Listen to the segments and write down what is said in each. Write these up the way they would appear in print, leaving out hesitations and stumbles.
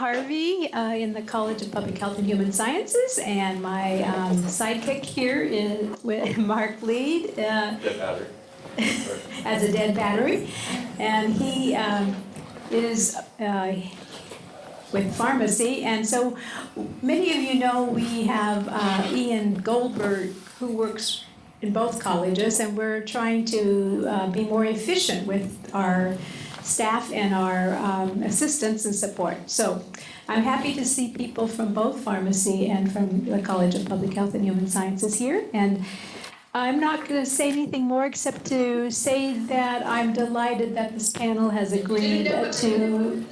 Harvey in the College of Public Health and Human Sciences, and my sidekick here is with Mark Lead Dead battery. as a dead battery, and he is with pharmacy. And so many of you know we have Ian Goldberg, who works in both colleges, and we're trying to be more efficient with our staff and our assistants and support. So I'm happy to see people from both pharmacy and from the College of Public Health and Human Sciences here. And I'm not going to say anything more except to say that I'm delighted that this panel has agreed to...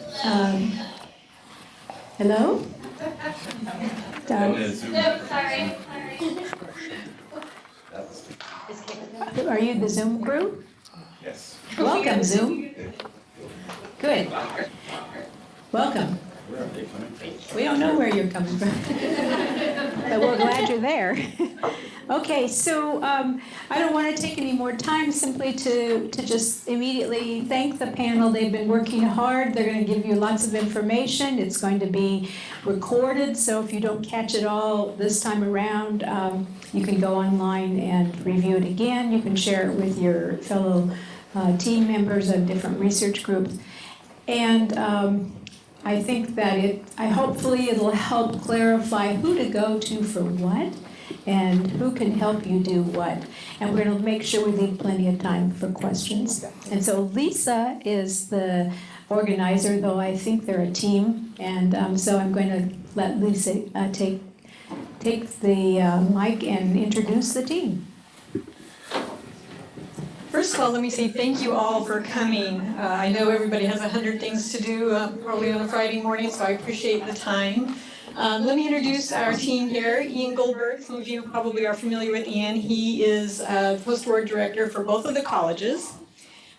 hello? Sorry. Are you the Zoom crew? Yes. Welcome, Zoom. Good. Welcome. We don't know where you're coming from, but we're glad you're there. Okay, so I don't want to take any more time, simply to just immediately thank the panel. They've been working hard. They're going to give you lots of information. It's going to be recorded, so if you don't catch it all this time around, you can go online and review it again. You can share it with your fellow team members of different research groups. And I think that hopefully it'll help clarify who to go to for what and who can help you do what. And we're going to make sure we leave plenty of time for questions. And so Lisa is the organizer, though I think they're a team. And so I'm going to let Lisa take the mic and introduce the team. First of all, let me say thank you all for coming. I know everybody has 100 things to do probably on a Friday morning, so I appreciate the time. Let me introduce our team here. Ian Goldberg, some of you probably are familiar with Ian. He is post-board director for both of the colleges.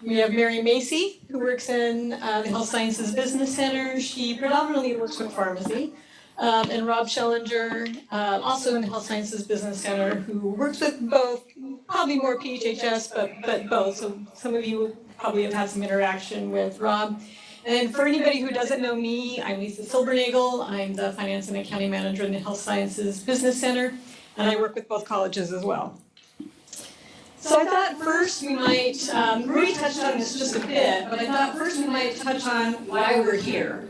We have Mary Macy, who works in the Health Sciences Business Center. She predominantly works with pharmacy. And Rob Schellinger, also in the Health Sciences Business Center, who works with both, probably more PHHS, but both. So some of you probably have had some interaction with Rob. And for anybody who doesn't know me, I'm Lisa Silbernagel. I'm the Finance and Accounting Manager in the Health Sciences Business Center, and I work with both colleges as well. So I thought first we might, Rudy touched on this just a bit, but I thought first we might touch on why we're here.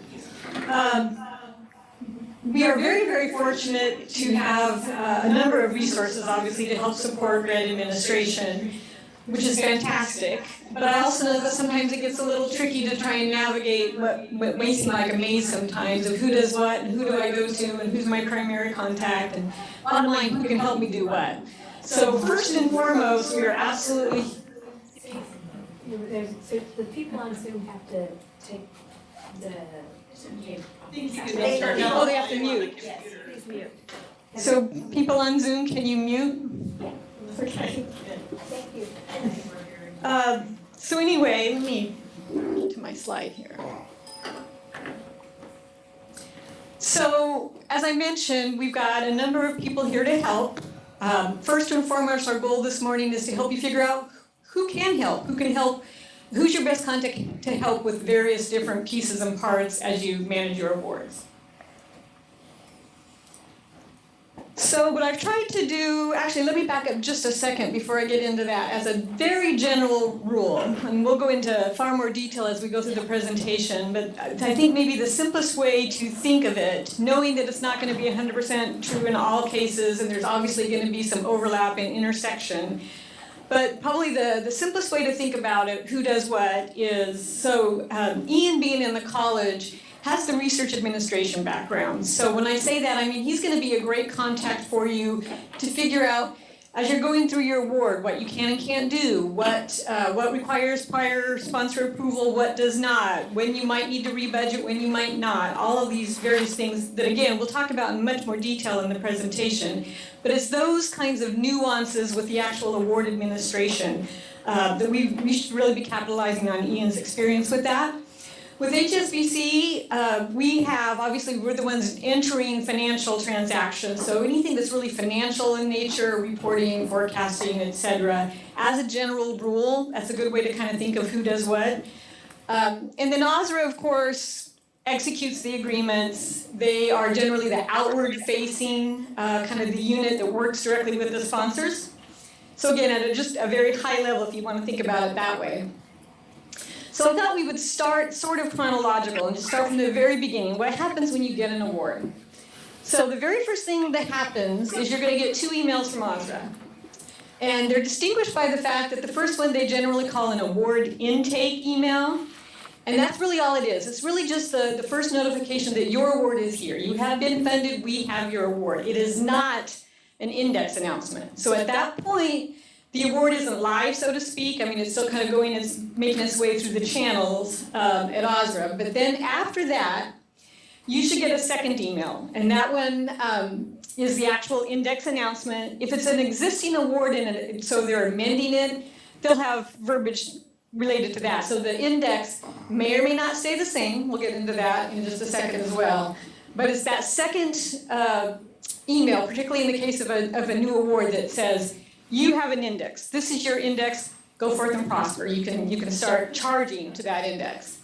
We are very, very fortunate to have a number of resources, obviously, to help support grant administration, which is fantastic. But I also know that sometimes it gets a little tricky to try and navigate what may seem like a maze sometimes of who does what and who do I go to and who's my primary contact and bottom line, who can help me do what. So first and foremost, we are absolutely... The people on Zoom have to take the... Oh, they have to mute. Yes, please mute. So people on Zoom, can you mute? Okay. Thank you. So anyway, let me get to my slide here. So as I mentioned, we've got a number of people here to help. First and foremost, our goal this morning is to help you figure out who can help, who's your best contact to help with various different pieces and parts as you manage your awards. So what I've tried to do, actually let me back up just a second before I get into that, as a very general rule, and we'll go into far more detail as we go through the presentation, but I think maybe the simplest way to think of it, knowing that it's not going to be 100% true in all cases, and there's obviously going to be some overlap and intersection, but probably the simplest way to think about it, who does what, is, so Ian being in the college has the research administration background. So when I say that, I mean he's going to be a great contact for you to figure out, as you're going through your award, what you can and can't do, what requires prior sponsor approval, what does not, when you might need to rebudget, when you might not, all of these various things that, again, we'll talk about in much more detail in the presentation. But it's those kinds of nuances with the actual award administration that we should really be capitalizing on Ian's experience with that. With HSBC, we have, obviously, we're the ones entering financial transactions. So anything that's really financial in nature, reporting, forecasting, et cetera, as a general rule, that's a good way to kind of think of who does what. And then OSRA, of course, executes the agreements. They are generally the outward-facing, kind of the unit that works directly with the sponsors. So again, at just a very high level, if you want to think about it that way. So I thought we would start sort of chronological and just start from the very beginning. What happens when you get an award? So the very first thing that happens is you're going to get 2 emails from OSRA. And they're distinguished by the fact that the first one they generally call an award intake email. And that's really all it is. It's really just the first notification that your award is here. You have been funded, we have your award. It is not an index announcement. So at that point, the award isn't live, so to speak. I mean, it's still kind of going and making its way through the channels at OSRA. But then after that, you should get a second email. And that one is the actual index announcement. If it's an existing award, so they're amending it, they'll have verbiage related to that. So the index may or may not stay the same. We'll get into that in just a second as well. But it's that second email, particularly in the case of a new award, that says, you have an index. This is your index. Go forth and prosper. You can start charging to that index.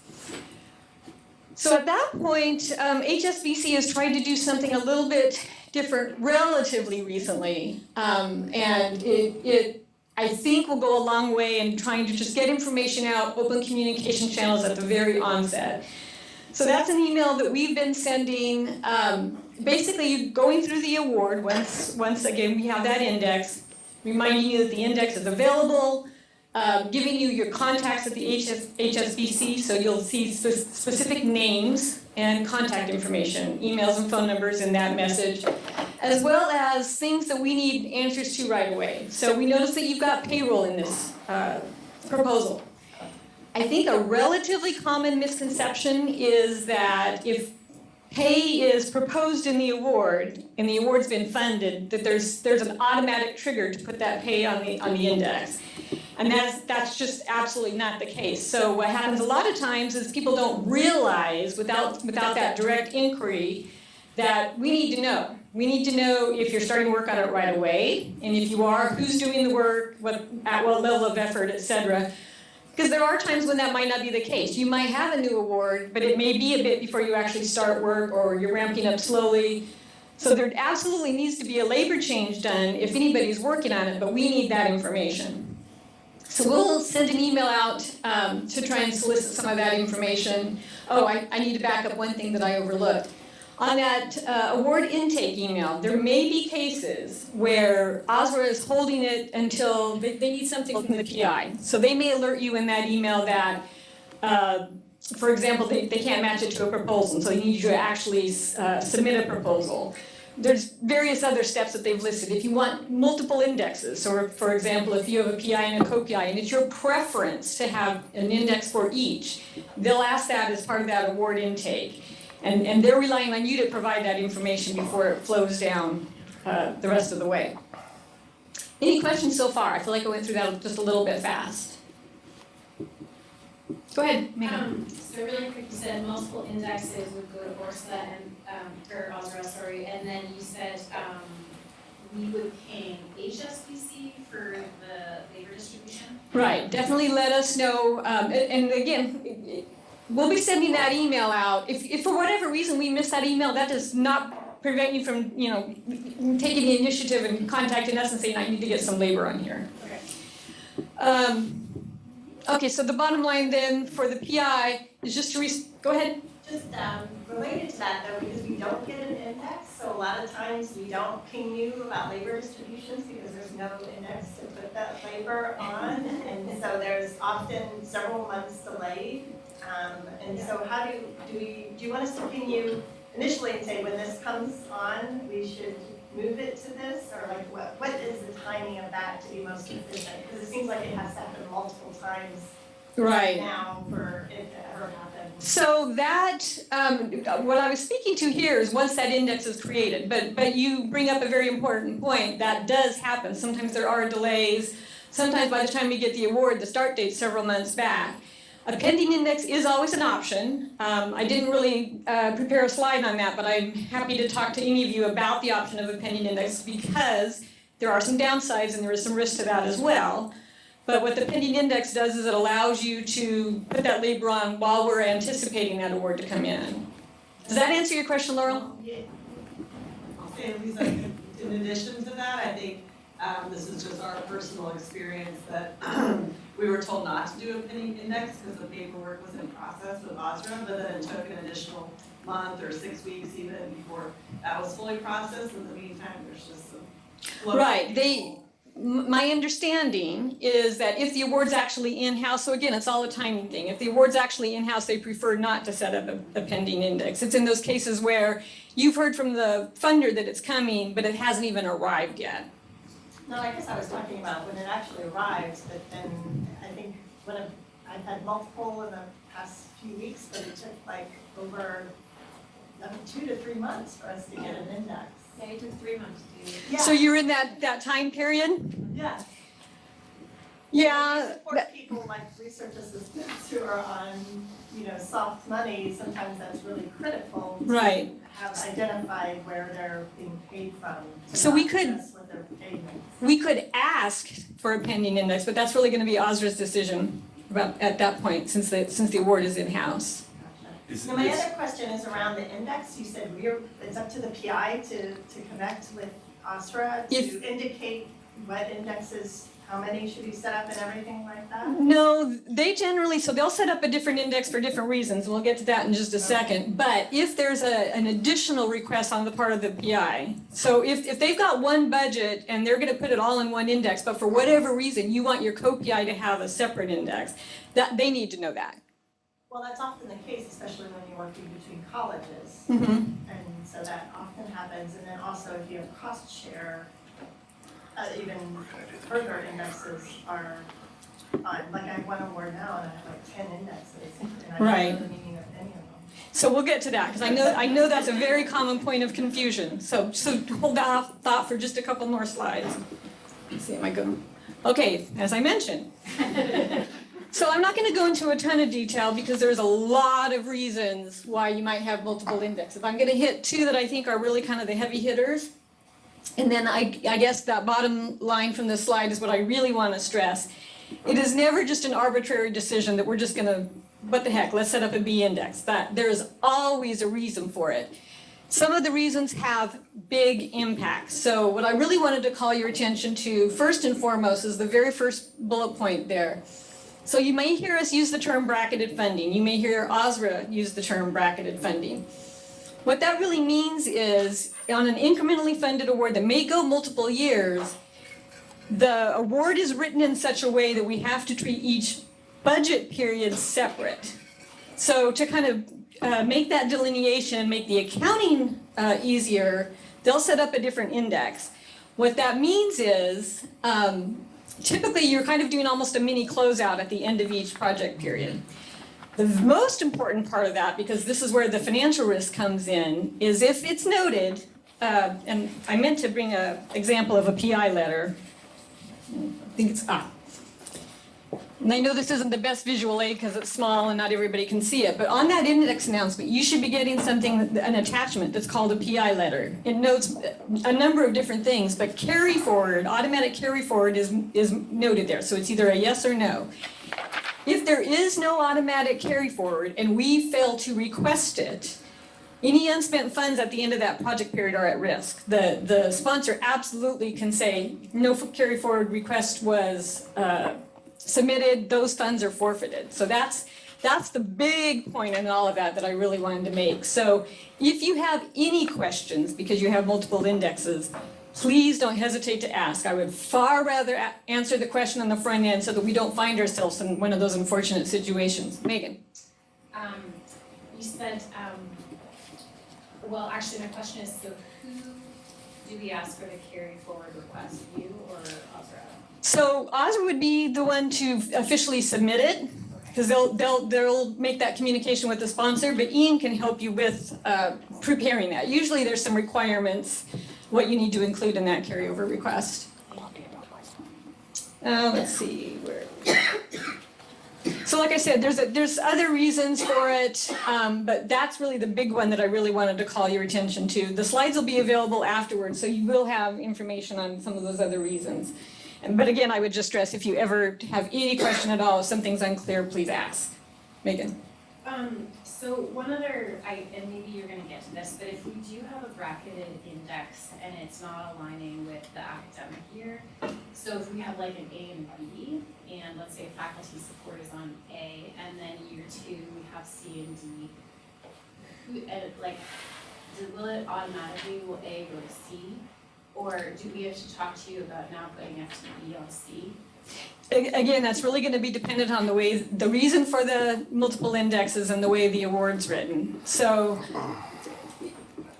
So at that point, HSBC has tried to do something a little bit different relatively recently. And it, I think, will go a long way in trying to just get information out, open communication channels at the very onset. So that's an email that we've been sending, basically going through the award once again we have that index, reminding you that the index is available, giving you your contacts at the HSBC, so you'll see specific names and contact information, emails and phone numbers in that message, as well as things that we need answers to right away. So we notice that you've got payroll in this proposal. I think a relatively common misconception is that if pay is proposed in the award and the award's been funded, that there's an automatic trigger to put that pay on the index. And that's just absolutely not the case. So what happens a lot of times is people don't realize without that direct inquiry that we need to know. We need to know if you're starting work on it right away, and if you are, who's doing the work, at what level of effort, et cetera. Because there are times when that might not be the case. You might have a new award, but it may be a bit before you actually start work, or you're ramping up slowly. So there absolutely needs to be a labor change done if anybody's working on it, but we need that information. So we'll send an email out to try and solicit some of that information. Oh, I need to back up one thing that I overlooked. On that award intake email, there may be cases where OSRA is holding it until they need something from the PI. So they may alert you in that email that, for example, they can't match it to a proposal, so they need you to actually submit a proposal. There's various other steps that they've listed. If you want multiple indexes, or for example, if you have a PI and a co-PI, and it's your preference to have an index for each, they'll ask that as part of that award intake. And they're relying on you to provide that information before it flows down the rest of the way. Any questions so far? I feel like I went through that just a little bit fast. Go ahead, Megan. So really quick, you said multiple indexes would go to ORSA or OSRA, sorry, and then you said we would pay HSBC for the labor distribution? Right, definitely let us know, and again, we'll be sending that email out. If for whatever reason we miss that email, that does not prevent you from, taking the initiative and contacting us and saying, I need to get some labor on here. Okay. Okay, so the bottom line then for the PI is just to go ahead. Just related to that though, because we don't get an index, so a lot of times we don't ping you about labor distributions because there's no index to put that labor on, and so there's often several months delayed. And so how do you want us to ping you initially and say when this comes on, we should move it to this, or like what is the timing of that to be most efficient? Because it seems like it has to happen multiple times Right now for it to ever happen. So that, what I was speaking to here is once that index is created, but you bring up a very important point. That does happen. Sometimes there are delays. Sometimes by the time you get the award, the start date's several months back. A pending index is always an option. I didn't really prepare a slide on that, but I'm happy to talk to any of you about the option of a pending index because there are some downsides and there is some risk to that as well. But what the pending index does is it allows you to put that labor on while we're anticipating that award to come in. Does that answer your question, Laurel? Yeah. I'll say, Lisa, in addition to that, I think this is just our personal experience that we were told not to do a penny index because the paperwork was in process with OSRA, but then it took an additional month or 6 weeks even before that was fully processed. In the meantime, there's just some. flow Right, of they, people. my understanding is that if the award's actually in-house, so again, it's all a timing thing. If the award's actually in-house, they prefer not to set up a pending index. It's in those cases where you've heard from the funder that it's coming, but it hasn't even arrived yet. No, I guess I was talking about when it actually arrives, but then I think I've had multiple in the past few weeks, but it took like over 2 to 3 months for us to get an index. Yeah, it took 3 months to do. Yeah. So you're in that time period? Yeah. Yeah. We support people like research assistants who are on, soft money. Sometimes that's really critical to Right. have identified where they're being paid from. to So we not could- just what their payments. We could ask for a pending index, but that's really gonna be OSRA's decision about, at that point, since the award is in-house. Gotcha. Now, my other question is around the index. You said it's up to the PI to connect with OSRA If- to indicate what indexes, how many should be set up and everything like that? No, they generally, so they'll set up a different index for different reasons, and we'll get to that in just a second. But if there's an additional request on the part of the PI, so if they've got one budget and they're gonna put it all in one index, but for whatever reason, you want your co-PI to have a separate index, that, they need to know that. Well, that's often the case, especially when you're working between colleges. Mm-hmm. And so that often happens. And then also if you have cost share, even further indexes are fine. Like I have one award now and I have like 10 indexes and I don't Right. know the meaning of any of them. So we'll get to that, because I know that's a very common point of confusion. So hold that thought for just a couple more slides. Let's see, am I good? Okay, as I mentioned. So I'm not gonna go into a ton of detail because there's a lot of reasons why you might have multiple indexes. I'm gonna hit 2 that I think are really kind of the heavy hitters. And then I guess that bottom line from this slide is what I really wanna stress. It is never just an arbitrary decision that we're just gonna, what the heck, let's set up a B index. That there is always a reason for it. Some of the reasons have big impacts. So what I really wanted to call your attention to, first and foremost, is the very first bullet point there. So you may hear us use the term bracketed funding. You may hear OSRA use the term bracketed funding. What that really means is, on an incrementally funded award that may go multiple years, the award is written in such a way that we have to treat each budget period separate. So to kind of make that delineation, make the accounting easier, they'll set up a different index. What that means is, typically you're kind of doing almost a mini closeout at the end of each project period. The most important part of that, because this is where the financial risk comes in, is if it's noted, and I meant to bring an example of a PI letter. I think it's, and I know this isn't the best visual aid because it's small and not everybody can see it, but on that index announcement, you should be getting something, an attachment that's called a PI letter. It notes a number of different things, but carry forward, automatic carry forward is noted there. So it's either a yes or no. If there is no automatic carry forward and we fail to request it, any unspent funds at the end of that project period are at risk. The sponsor absolutely can say, no carry forward request was submitted, those funds are forfeited. So that's the big point in all of that I really wanted to make. So if you have any questions, because you have multiple indexes, please don't hesitate to ask. I would far rather answer the question on the front end so that we don't find ourselves in one of those unfortunate situations. Megan? You said, well, actually, my question is, so who do we ask for the carry forward request, you or OSRA? So OSRA would be the one to officially submit it, because they'll make that communication with the sponsor, but Ian can help you with preparing that. Usually there's some requirements, what you need to include in that carryover request. Let's see, where. So like I said, there's other reasons for it, but that's really the big one that I really wanted to call your attention to. The slides will be available afterwards, so you will have information on some of those other reasons. But again, I would just stress, if you ever have any question at all, if something's unclear, please ask. Megan? So one other, and maybe you're gonna get to this, but if we do have a bracketed index and it's not aligning with the academic year, so if we have like an A and B, and let's say faculty support is on A, and then year 2, we have C and D, will it automatically, will A go to C? Or do we have to talk to you about now putting FTE on C? Again, that's really going to be dependent on the reason for the multiple indexes and the way the award's written. So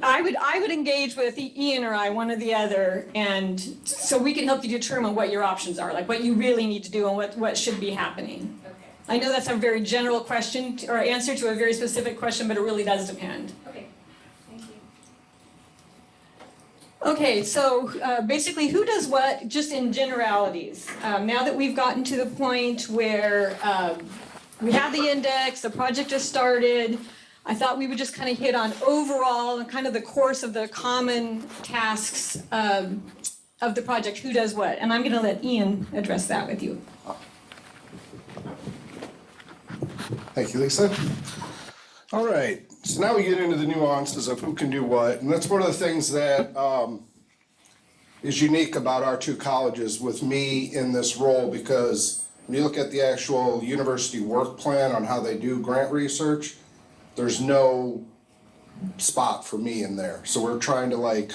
I would engage with Ian or I, one or the other, and so we can help you determine what your options are, like what you really need to do and what should be happening. Okay, I know that's a very general question or answer to a very specific question, but it really does depend. okay, thank you. Okay, so basically who does what, just in generalities. Now that we've gotten to the point where we have the index, the project has started, I thought we would just kind of hit on overall and kind of the course of the common tasks of the project, who does what. And I'm going to let Ian address that with you. Thank you, Lisa. All right, so now we get into the nuances of who can do what, and that's one of the things that is unique about our two colleges with me in this role, because when you look at the actual university work plan on how they do grant research, there's no spot for me in there. So we're trying to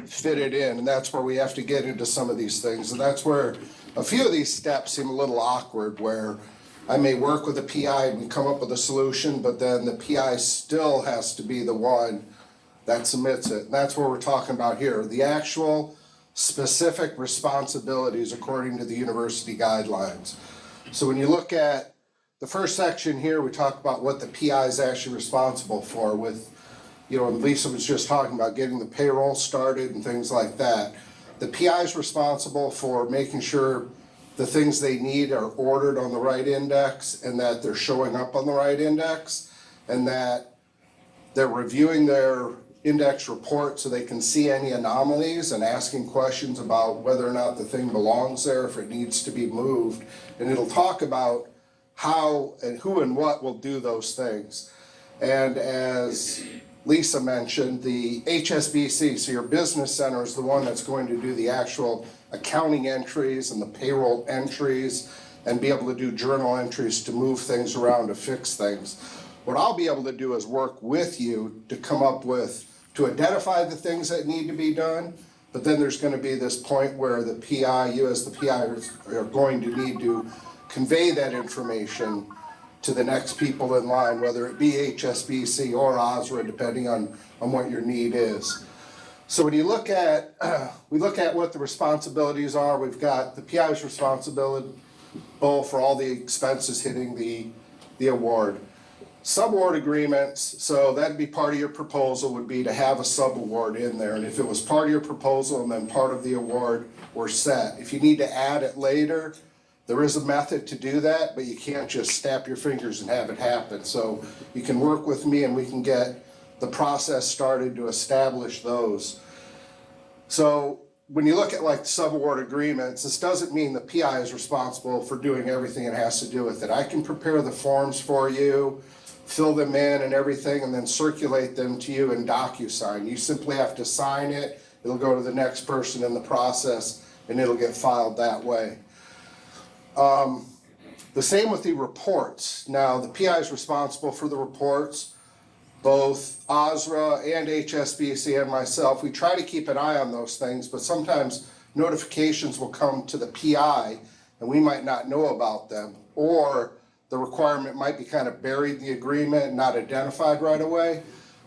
fit it in, and that's where we have to get into some of these things, and that's where a few of these steps seem a little awkward, where I may work with a PI and we come up with a solution, but then the PI still has to be the one that submits it. And that's what we're talking about here, the actual specific responsibilities according to the university guidelines. So when you look at the first section here, we talk about what the PI is actually responsible for with, and Lisa was just talking about getting the payroll started and things like that. The PI is responsible for making sure the things they need are ordered on the right index and that they're showing up on the right index and that they're reviewing their index report so they can see any anomalies and asking questions about whether or not the thing belongs there, if it needs to be moved. And it'll talk about how and who and what will do those things. And as Lisa mentioned, the HSBC, so your business center, is the one that's going to do the actual accounting entries and the payroll entries and be able to do journal entries to move things around, to fix things. What I'll be able to do is work with you to come up with, to identify the things that need to be done, but then there's going to be this point where the PI, you as the PI are going to need to convey that information to the next people in line, whether it be HSBC or OSRA, depending on what your need is. So when you look at, we look at what the responsibilities are. We've got the PI's responsibility for all the expenses hitting the award. Subaward agreements, so that'd be part of your proposal, would be to have a subaward in there. And if it was part of your proposal and then part of the award, we're set. If you need to add it later, there is a method to do that, but you can't just snap your fingers and have it happen. So you can work with me and we can get the process started to establish those. So when you look at subaward agreements, this doesn't mean the PI is responsible for doing everything it has to do with it. I can prepare the forms for you, fill them in and everything, and then circulate them to you in DocuSign. You simply have to sign it, it'll go to the next person in the process, and it'll get filed that way. The same with the reports. Now, the PI is responsible for the reports. Both OSRA and HSBC and myself, we try to keep an eye on those things, but sometimes notifications will come to the PI and we might not know about them, or the requirement might be kind of buried in the agreement and not identified right away.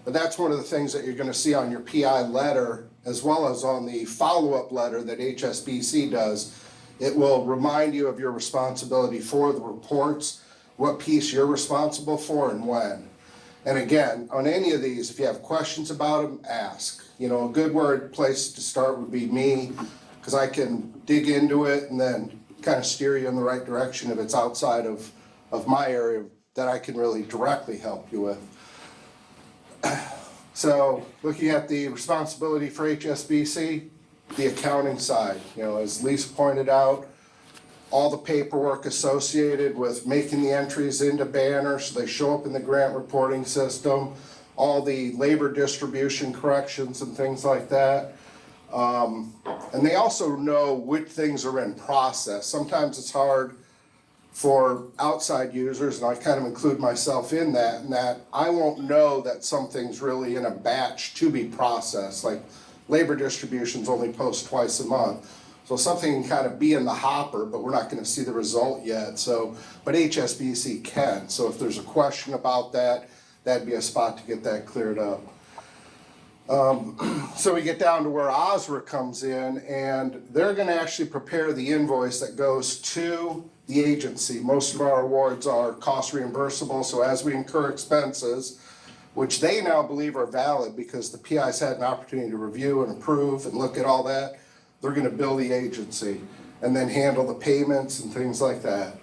But that's one of the things that you're going to see on your PI letter, as well as on the follow-up letter that HSBC does. It will remind you of your responsibility for the reports, what piece you're responsible for and when. And again, on any of these, if you have questions about them, ask. A good place to start would be me, because I can dig into it and then kind of steer you in the right direction if it's outside of my area that I can really directly help you with. So looking at the responsibility for HSBC, the accounting side, as Lisa pointed out, all the paperwork associated with making the entries into Banner, so they show up in the grant reporting system, all the labor distribution corrections and things like that. And they also know which things are in process. Sometimes it's hard for outside users, and I kind of include myself in that I won't know that something's really in a batch to be processed. Like labor distributions only post twice a month. So something can kind of be in the hopper, but we're not gonna see the result yet. So, but HSBC can. So if there's a question about that, that'd be a spot to get that cleared up. So we get down to where OSRA comes in, and they're gonna actually prepare the invoice that goes to the agency. Most of our awards are cost reimbursable, so as we incur expenses, which they now believe are valid because the PI's had an opportunity to review and approve and look at all that, they're gonna bill the agency and then handle the payments and things like that.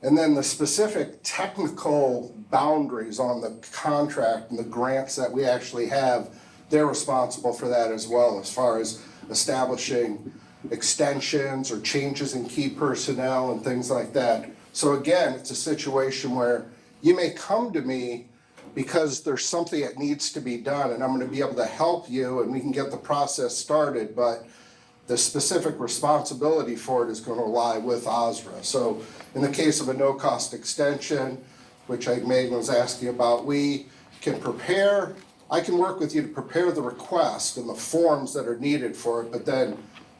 And then the specific technical boundaries on the contract and the grants that we actually have, they're responsible for that as well, as far as establishing extensions or changes in key personnel and things like that. So again, it's a situation where you may come to me because there's something that needs to be done, and I'm gonna be able to help you and we can get the process started, but the specific responsibility for it is gonna lie with OSRA. So in the case of a no-cost extension, which I think Megan was asking about, we can prepare, I can work with you to prepare the request and the forms that are needed for it, but then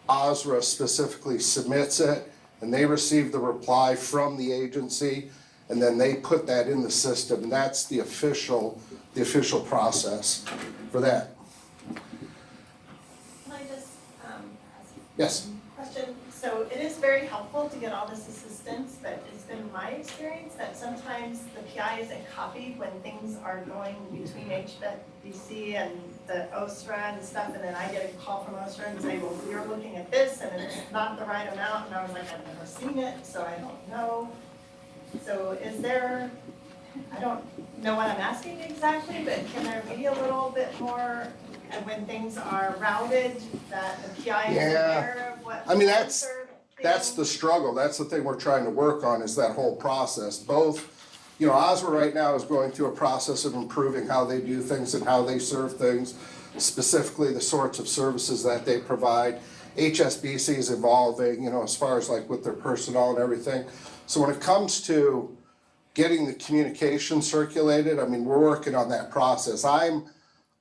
OSRA specifically submits it and they receive the reply from the agency, and then they put that in the system, and that's the official process for that. Can I just, ask Yes? a question? So it is very helpful to get all this assistance, but it's been my experience that sometimes the PI isn't copied when things are going between HBC and the OSRA and stuff, and then I get a call from OSRA and say, well, you're looking at this and it's not the right amount, and I was like, I've never seen it, so I don't know. So is there, I don't know what I'm asking exactly, but can there be a little bit more when things are routed, that the PI is aware of what? I mean, that's the the struggle, that's the thing we're trying to work on, is that whole process. Both, you know, OSRA right now is going through a process of improving how they do things and how they serve things, specifically the sorts of services that they provide. HSBC is evolving, you know, as far as like with their personnel and everything. So when it comes to getting the communication circulated, I mean, we're working on that process. I'm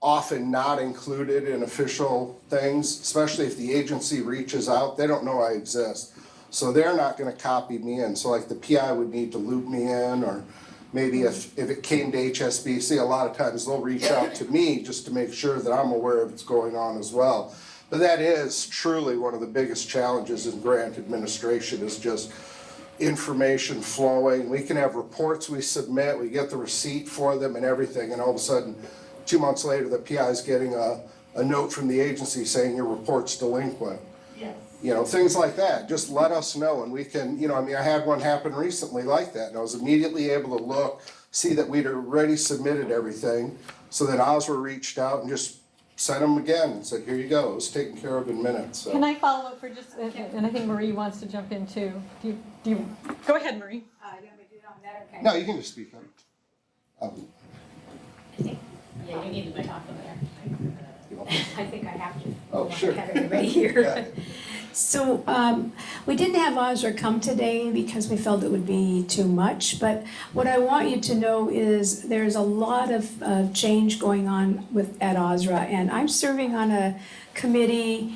often not included in official things, especially if the agency reaches out, they don't know I exist. So they're not gonna copy me in, so like the PI would need to loop me in, or maybe if it came to HSBC, a lot of times they'll reach out to me just to make sure that I'm aware of what's going on as well. But that is truly one of the biggest challenges in grant administration, is just information flowing. We can have reports we submit, we get the receipt for them and everything, and all of a sudden, 2 months later, the PI is getting a note from the agency saying your report's delinquent. Yes. You know, things like that, just let us know and we can, you know, I mean, I had one happen recently like that, and I was immediately able to look, see that we'd already submitted everything. So then OSRA reached out and just sent them again and said, here you go, it was taken care of in minutes, so. Can I follow up for just, and I think Marie wants to jump in too. Do you, go ahead, Marie. You want me to do it on that, okay? No, you can just speak up. Yeah, you need the mic off over there. I think I have to. Oh, sure. Have everybody here. Yeah. So, we didn't have OSRA come today because we felt it would be too much, but what I want you to know is there's a lot of change going on at OSRA, and I'm serving on a committee.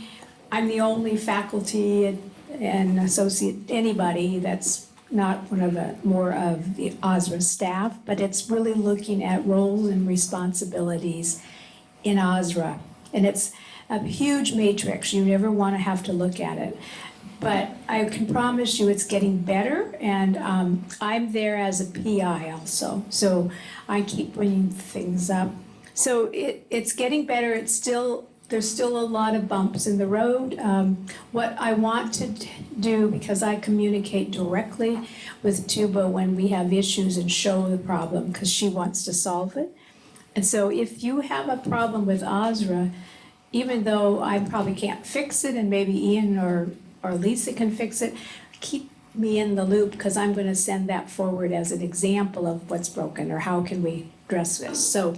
I'm the only faculty and associate, anybody that's not one of the more of the OSRA staff, but it's really looking at roles and responsibilities in OSRA. And it's a huge matrix, you never want to have to look at it. But I can promise you it's getting better, and I'm there as a PI also, so I keep bringing things up. So it's getting better, there's still a lot of bumps in the road. What I want to do, because I communicate directly with Tuba when we have issues and show the problem, because she wants to solve it. And so if you have a problem with OSRA, even though I probably can't fix it, and maybe Ian or or Lisa can fix it, keep me in the loop, because I'm gonna send that forward as an example of what's broken, or how can we address this. So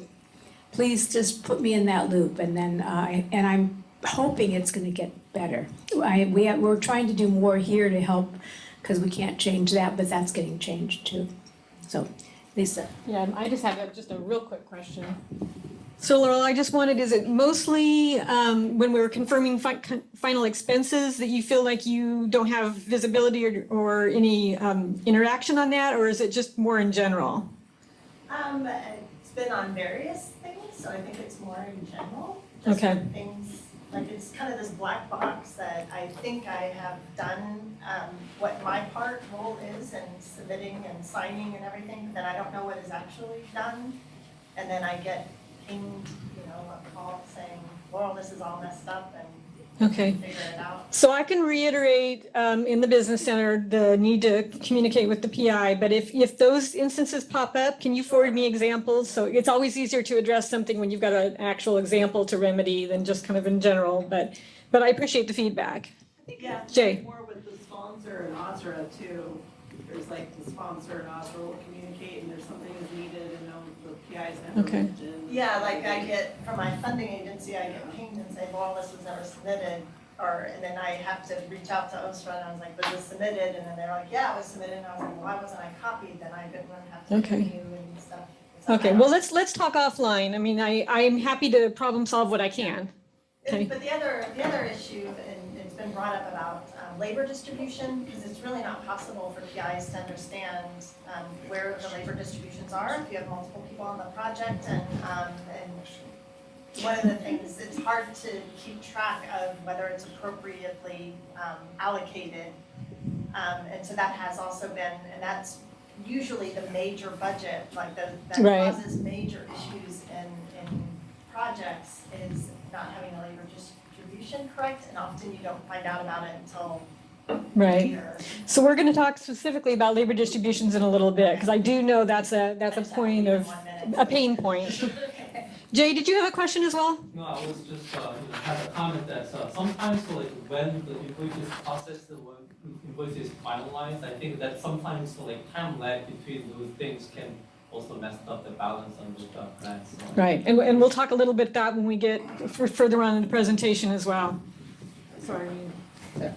please just put me in that loop, and then, and I'm hoping it's gonna get better. We're trying to do more here to help, because we can't change that, but that's getting changed too. So, Lisa. Yeah, I just have just a real quick question. So Laurel, I just wanted, is it mostly when we were confirming final expenses that you feel like you don't have visibility or any interaction on that, or is it just more in general? It's been on various things, so I think it's more in general. Just Okay. things, like it's kind of this black box that I think I have done what my role is in submitting and signing and everything, but then I don't know what is actually done. And then I get pinged, a call saying, Laurel, this is all messed up, and Okay. figure it out. So I can reiterate in the business center the need to communicate with the PI, but if those instances pop up, can you forward me examples? So it's always easier to address something when you've got an actual example to remedy than just kind of in general, but I appreciate the feedback. Yeah, Jay. more with the sponsor and Osra too. There's like the sponsor and Osra will communicate and there's something is needed and the PI's never Okay. mentioned. Yeah, like I get, from my funding agency, I get pinged and say, well, this was never submitted, and then I have to reach out to OSRA, and I was like, was this submitted? And then they're like, yeah, it was submitted, and I was like, well, why wasn't I copied? Then I didn't have to Okay. ping you and stuff. So Okay, I well, don't- let's talk offline. I mean, I'm happy to problem solve what I can. Okay. But the other issue, and it's been brought up about labor distribution, because it's really not possible for PIs to understand where the labor distributions are if you have multiple people on the project, and one of the things, it's hard to keep track of whether it's appropriately allocated. And so that has also been, and that's usually the major budget, like that Right. causes major issues in projects, is not having the labor distribution correct, and often you don't find out about it until Right. later. So we're going to talk specifically about labor distributions in a little bit, because I do know that's a point of, a pain point. Jay, did you have a question as well? No, I was just, had a comment that sometimes like when the invoice is processed and when invoice is finalized, I think that sometimes like time lag between those things can also mess up the balance on the grants. So- Right, and we'll talk a little bit that when we get further on in the presentation as well. Sorry. Thank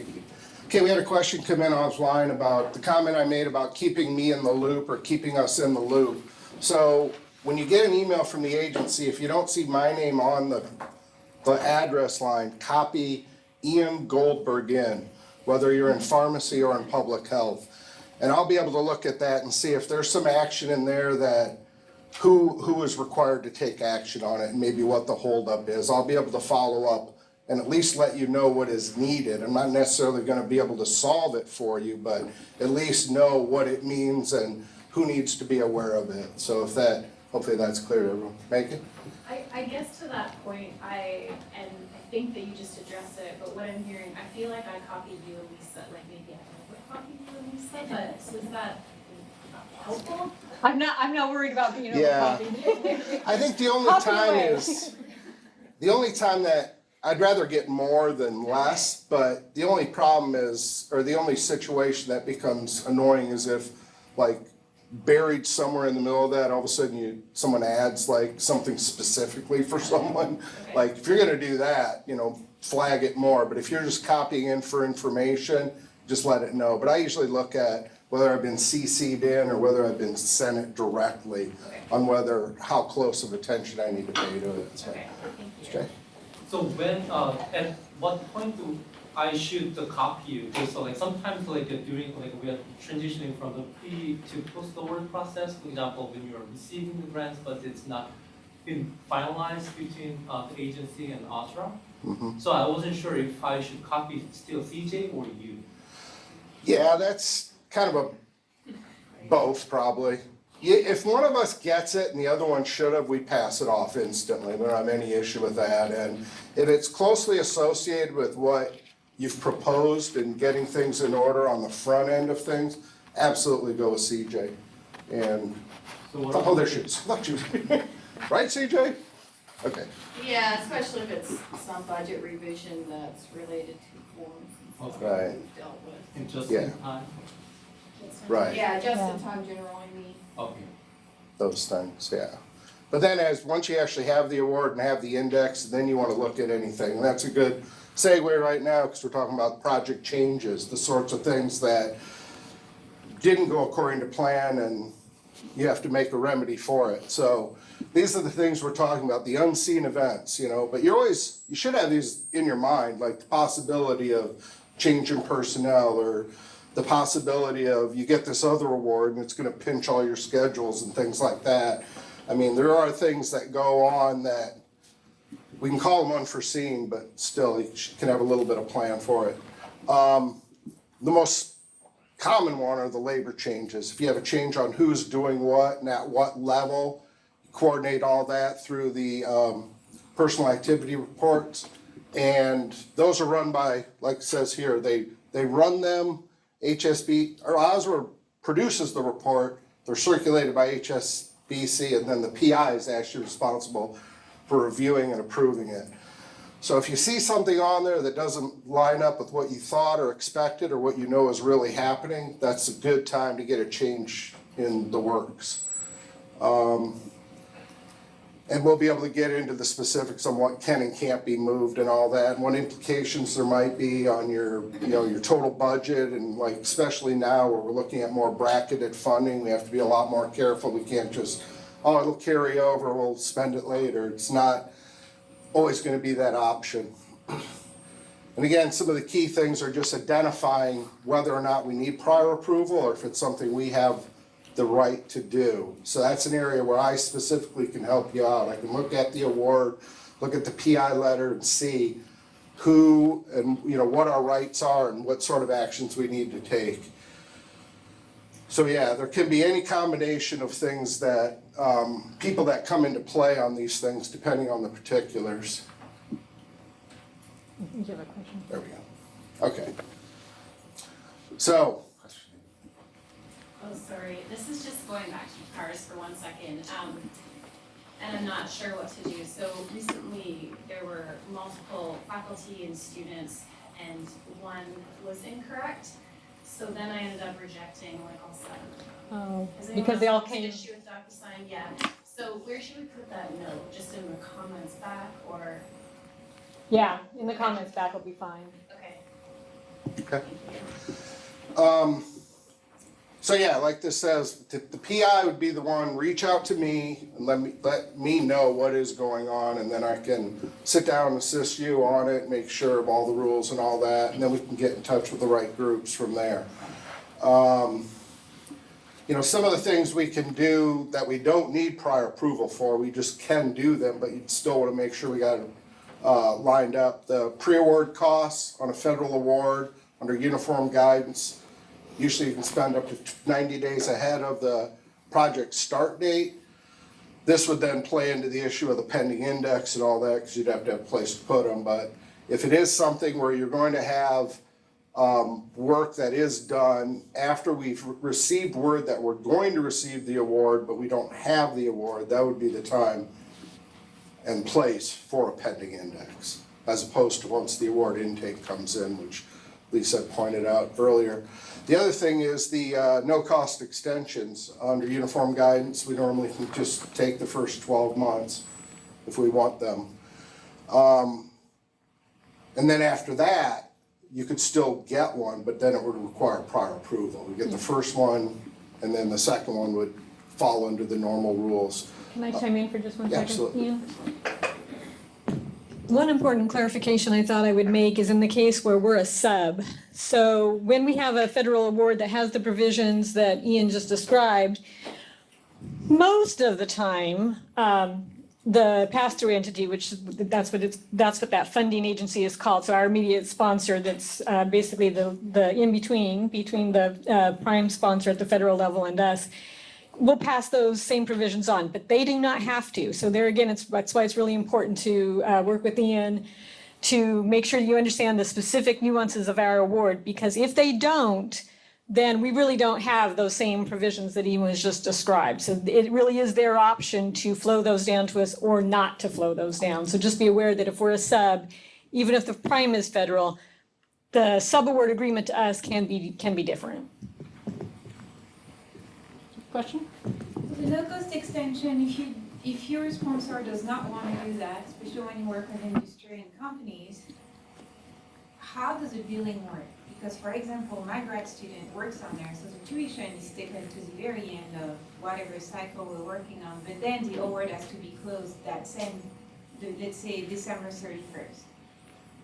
you. Okay, we had a question come in offline about the comment I made about keeping me in the loop or keeping us in the loop. So when you get an email from the agency, if you don't see my name on the address line, copy Ian Goldberg in, whether you're in pharmacy or in public health. And I'll be able to look at that and see if there's some action in there that who is required to take action on it and maybe what the holdup is. I'll be able to follow up and at least let you know what is needed. I'm not necessarily gonna be able to solve it for you, but at least know what it means and who needs to be aware of it. So if that, hopefully that's clear to everyone. Megan? I guess to that point, I think that you just addressed it, but what I'm hearing, I feel like I copied you and Lisa, like maybe I copied you and Lisa, but was that helpful? I'm not worried about being Yeah. overcopied. I think the only Copy time away. is, the only time that, I'd rather get more than less, but the only problem is, or the only situation that becomes annoying is if, like, buried somewhere in the middle of that, all of a sudden someone adds like something specifically for someone. Okay. Like, if you're gonna do that, flag it more, but if you're just copying in for information, just let it know. But I usually look at whether I've been CC'd in or whether I've been sent it directly on how close of attention I need to pay to it, so. Okay, thank you. Okay. So when, at what point do I should copy you? Because like sometimes like during like we are transitioning from the pre to post award process, for example, when you are receiving the grants, but it's not been finalized between the agency and Osra. Mhm. So I wasn't sure if I should copy still CJ or you. Yeah, that's kind of a both probably. If one of us gets it and the other one should have, we pass it off instantly. We don't have any issue with that. And if it's closely associated with what you've proposed and getting things in order on the front end of things, absolutely go with CJ. And, So what oh, there she is. Thought she was- Right, CJ? Okay. Yeah, especially if it's some budget revision that's related to forms and Okay. right, In just Yeah. in time? right. Yeah, just in time generally mean. Okay. Those things, yeah. But then once you actually have the award and have the index, then you want to look at anything. And that's a good segue right now, because we're talking about project changes, the sorts of things that didn't go according to plan, and you have to make a remedy for it. So these are the things we're talking about, the unseen events, but you should have these in your mind, like the possibility of change in personnel, or the possibility of you get this other award and it's gonna pinch all your schedules and things like that. I mean, there are things that go on that we can call them unforeseen, but still you can have a little bit of plan for it. The most common one are the labor changes. If you have a change on who's doing what and at what level, coordinate all that through the personal activity reports. And those are run by, like it says here, they run them, OSRA produces the report, they're circulated by HSBC, and then the PI is actually responsible for reviewing and approving it. So if you see something on there that doesn't line up with what you thought or expected or what you know is really happening, that's a good time to get a change in the works. And we'll be able to get into the specifics on what can and can't be moved and all that, and what implications there might be on your total budget, and like especially now where we're looking at more bracketed funding, we have to be a lot more careful. We can't just, it'll carry over, we'll spend it later. It's not always going to be that option. And again, some of the key things are just identifying whether or not we need prior approval, or if it's something we have the right to do. So that's an area where I specifically can help you out. I can look at the award, look at the PI letter, and see who and what our rights are and what sort of actions we need to take. So yeah, there can be any combination of things that people that come into play on these things depending on the particulars. You have a question? There we go. Okay. So, Oh, sorry, this is just going back to cars for 1 second, and I'm not sure what to do. So recently, there were multiple faculty and students, and one was incorrect. So then I ended up rejecting like all 7. Oh, Has anyone because they all else had an came. issue with DocuSign? Yeah. So where should we put that note? Just in the comments back, or? Yeah, in the comments back will be fine. Okay. okay. Thank you. So yeah, like this says, the PI would be the one, reach out to me and let me know what is going on, and then I can sit down and assist you on it, make sure of all the rules and all that, and then we can get in touch with the right groups from there. Some of the things we can do that we don't need prior approval for, we just can do them, but you'd still want to make sure we got it lined up. The pre-award costs on a federal award under uniform guidance, usually you can spend up to 90 days ahead of the project start date. This would then play into the issue of the pending index and all that, because you'd have to have a place to put them. But if it is something where you're going to have work that is done after we've received word that we're going to receive the award, but we don't have the award, that would be the time and place for a pending index, as opposed to once the award intake comes in, which Lisa pointed out earlier. The other thing is the no-cost extensions. Under uniform guidance, we normally can just take the first 12 months if we want them. And then after that, you could still get one, but then it would require prior approval. We get the first one, and then the second one would fall under the normal rules. Can I chime in for just 1 second? Absolutely. Ian? One important clarification I thought I would make is in the case where we're a sub. So when we have a federal award that has the provisions that Ian just described, most of the time, the pass-through entity, which that's what that funding agency is called. So our immediate sponsor, that's basically the in-between between the prime sponsor at the federal level and us, will pass those same provisions on, but they do not have to. So there again, that's why it's really important to work with Ian to make sure you understand the specific nuances of our award, because if they don't, then we really don't have those same provisions that Ian was just described. So it really is their option to flow those down to us or not to flow those down. So just be aware that if we're a sub, even if the prime is federal, the subaward agreement to us can be different. Question? The no-cost extension, if your sponsor does not want to do that, especially when you work with industry and companies, how does the billing work? Because for example, my grad student works on there, so the tuition is taken to the very end of whatever cycle we're working on, but then the award has to be closed that same, let's say December 31st.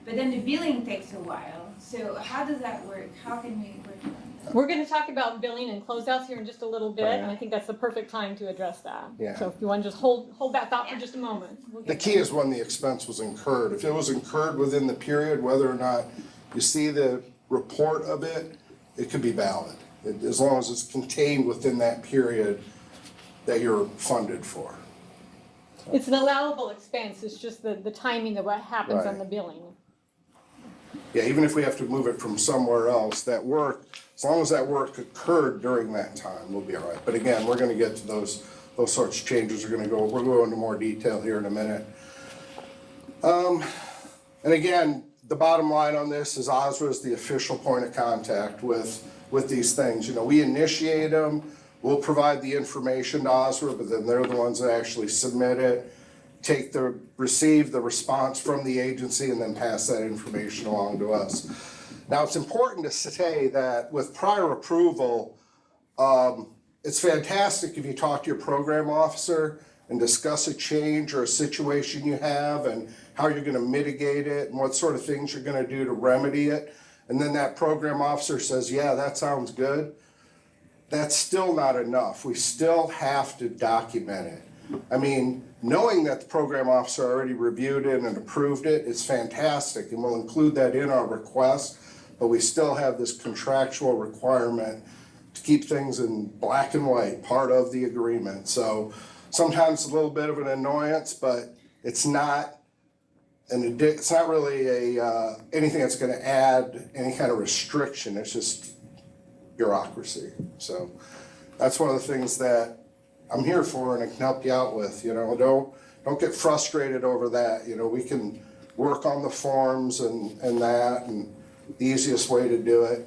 But then the billing takes a while, so how does that work? How can we work on that? We're going to talk about billing and closeouts here in just a little bit, and I think that's the perfect time to address that. Yeah. So if you want to just hold that thought for just a moment. We'll The get key is when the expense was incurred. If it was incurred within the period, whether or not you see the report of it, it could be valid. As long as it's contained within that period that you're funded for. It's an allowable expense, it's just the timing of what happens on Right. the billing. Yeah, even if we have to move it from somewhere else, that work, as long as that work occurred during that time, we'll be all right. But again, we're gonna get to those sorts of changes. We'll go into more detail here in a minute. And again, the bottom line on this is OSRA is the official point of contact with these things. You know, we initiate them, we'll provide the information to OSRA, but then they're the ones that actually submit it, receive the response from the agency, and then pass that information along to us. Now, it's important to say that with prior approval, it's fantastic if you talk to your program officer and discuss a change or a situation you have and how you're gonna mitigate it and what sort of things you're gonna do to remedy it. And then that program officer says, yeah, that sounds good. That's still not enough. We still have to document it. I mean, knowing that the program officer already reviewed it and approved it is fantastic, and we'll include that in our request, but we still have this contractual requirement to keep things in black and white, part of the agreement. So sometimes a little bit of an annoyance, but it's not really anything that's gonna add any kind of restriction. It's just bureaucracy. So that's one of the things that I'm here for and I can help you out with. You know, don't get frustrated over that. You know, we can work on the forms and that, and the easiest way to do it.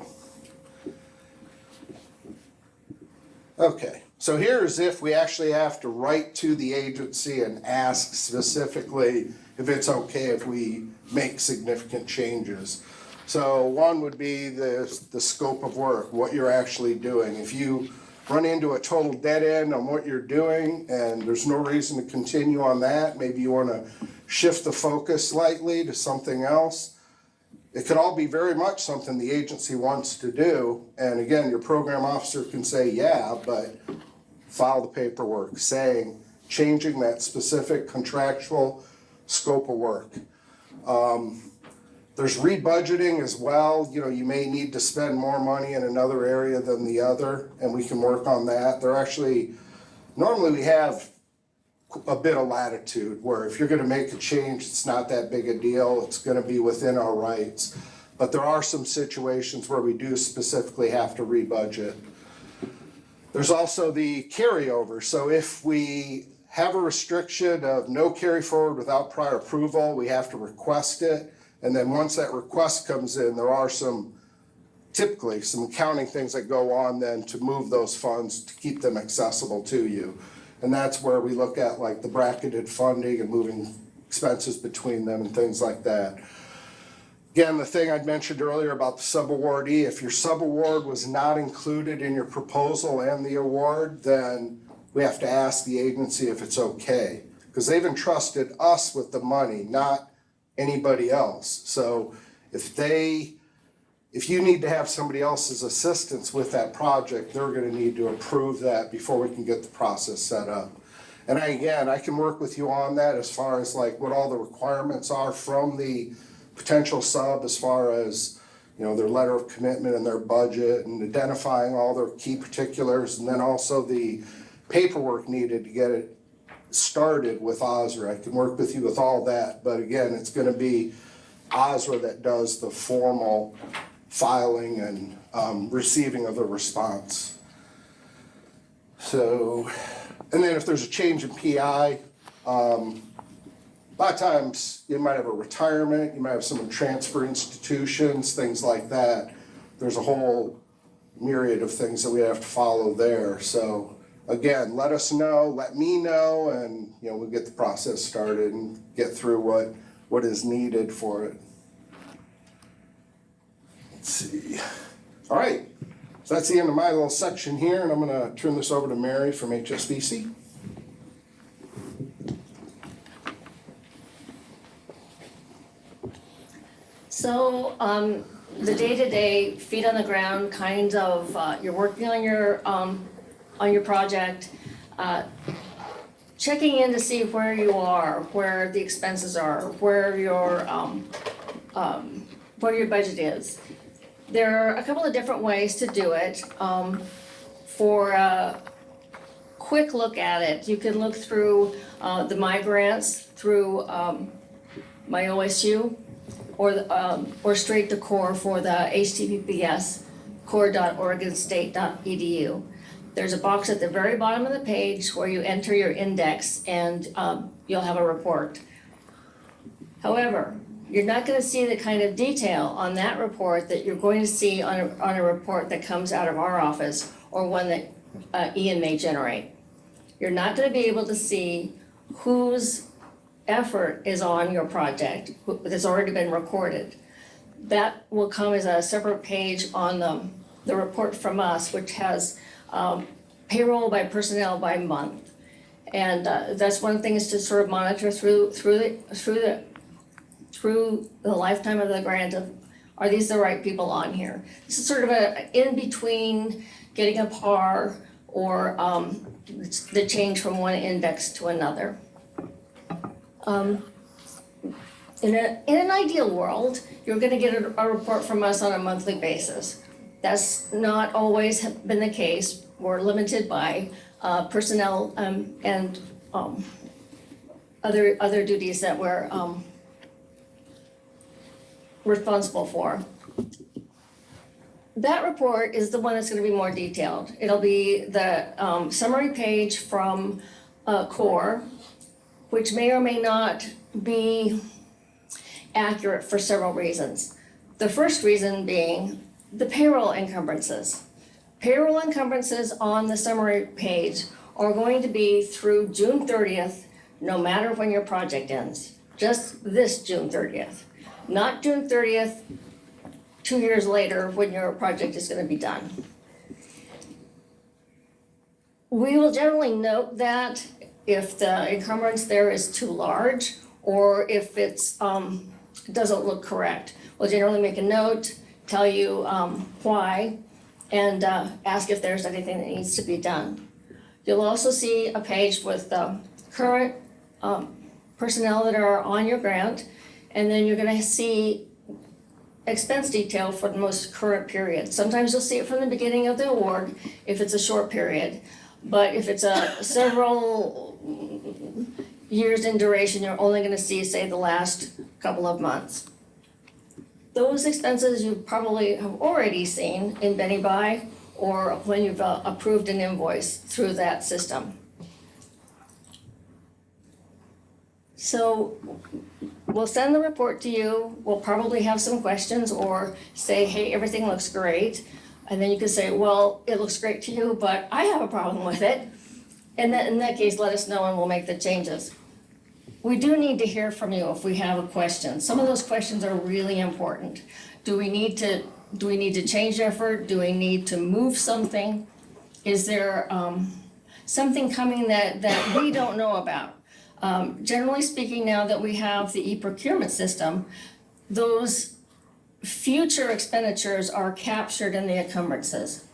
Okay, so here's if we actually have to write to the agency and ask specifically if it's okay if we make significant changes. So one would be the scope of work, what you're actually doing. If you run into a total dead end on what you're doing and there's no reason to continue on that, maybe you wanna shift the focus slightly to something else. It could all be very much something the agency wants to do. And again, your program officer can say, yeah, but file the paperwork saying, changing that specific contractual scope of work. There's rebudgeting as well. You know, you may need to spend more money in another area than the other, and we can work on that. Normally we have a bit of latitude where if you're gonna make a change, it's not that big a deal. It's gonna be within our rights. But there are some situations where we do specifically have to rebudget. There's also the carryover. So if we have a restriction of no carry forward without prior approval, we have to request it. And then once that request comes in, there are typically some accounting things that go on then to move those funds to keep them accessible to you. And that's where we look at like the bracketed funding and moving expenses between them and things like that. Again, the thing I'd mentioned earlier about the subawardee, if your subaward was not included in your proposal and the award, then we have to ask the agency if it's okay. Because they've entrusted us with the money, not anybody else. So if you need to have somebody else's assistance with that project, they're gonna need to approve that before we can get the process set up. And I can work with you on that as far as like what all the requirements are from the potential sub as far as, you know, their letter of commitment and their budget and identifying all their key particulars, and then also the paperwork needed to get it started with OSRA. I can work with you with all that, but again, it's gonna be OSRA that does the formal filing and receiving of a response. So, and then if there's a change in PI, A lot of times, you might have a retirement, you might have someone transfer institutions, things like that. There's a whole myriad of things that we have to follow there. So again, let us know, let me know, and we'll get the process started and get through what is needed for it. Let's see. All right, so that's the end of my little section here, and I'm gonna turn this over to Mary from HSBC. So, the day-to-day, feet on the ground, kind of, you're working on your project, checking in to see where you are, where the expenses are, where your budget is. There are a couple of different ways to do it. For a quick look at it, you can look through the My Grants, through My OSU, or straight to CORE for the HTTPS, core.oregonstate.edu. There's a box at the very bottom of the page where you enter your index and you'll have a report. However, you're not gonna see the kind of detail on that report that you're going to see on a report that comes out of our office or one that Ian may generate. You're not gonna be able to see whose effort is on your project that's already been recorded. That will come as a separate page on the report from us, which has payroll by personnel by month. And that's one thing, is to sort of monitor through the lifetime of the grant of, are these the right people on here? This is sort of a in between getting a par or the change from one index to another. In an ideal world, you're gonna get a report from us on a monthly basis. That's not always been the case. We're limited by personnel and other duties that we're responsible for. That report is the one that's gonna be more detailed. It'll be the summary page from CORE, which may or may not be accurate for several reasons. The first reason being the payroll encumbrances. Payroll encumbrances on the summary page are going to be through June 30th, no matter when your project ends. Just this June 30th, not June 30th, 2 years later when your project is gonna be done. We will generally note that if the encumbrance there is too large, or if it's doesn't look correct. We'll generally make a note, tell you why, and ask if there's anything that needs to be done. You'll also see a page with the current personnel that are on your grant, and then you're gonna see expense detail for the most current period. Sometimes you'll see it from the beginning of the award if it's a short period. But if it's several years in duration, you're only gonna see, say, the last couple of months. Those expenses you probably have already seen in Benny Buy or when you've approved an invoice through that system. So we'll send the report to you. We'll probably have some questions or say, hey, everything looks great. And then you can say, well, it looks great to you, but I have a problem with it. And then in that case, let us know and we'll make the changes. We do need to hear from you if we have a question. Some of those questions are really important. Do we need to change effort? Do we need to move something? Is there something coming that we don't know about? Generally speaking, now that we have the e-procurement system, those future expenditures are captured in the encumbrances.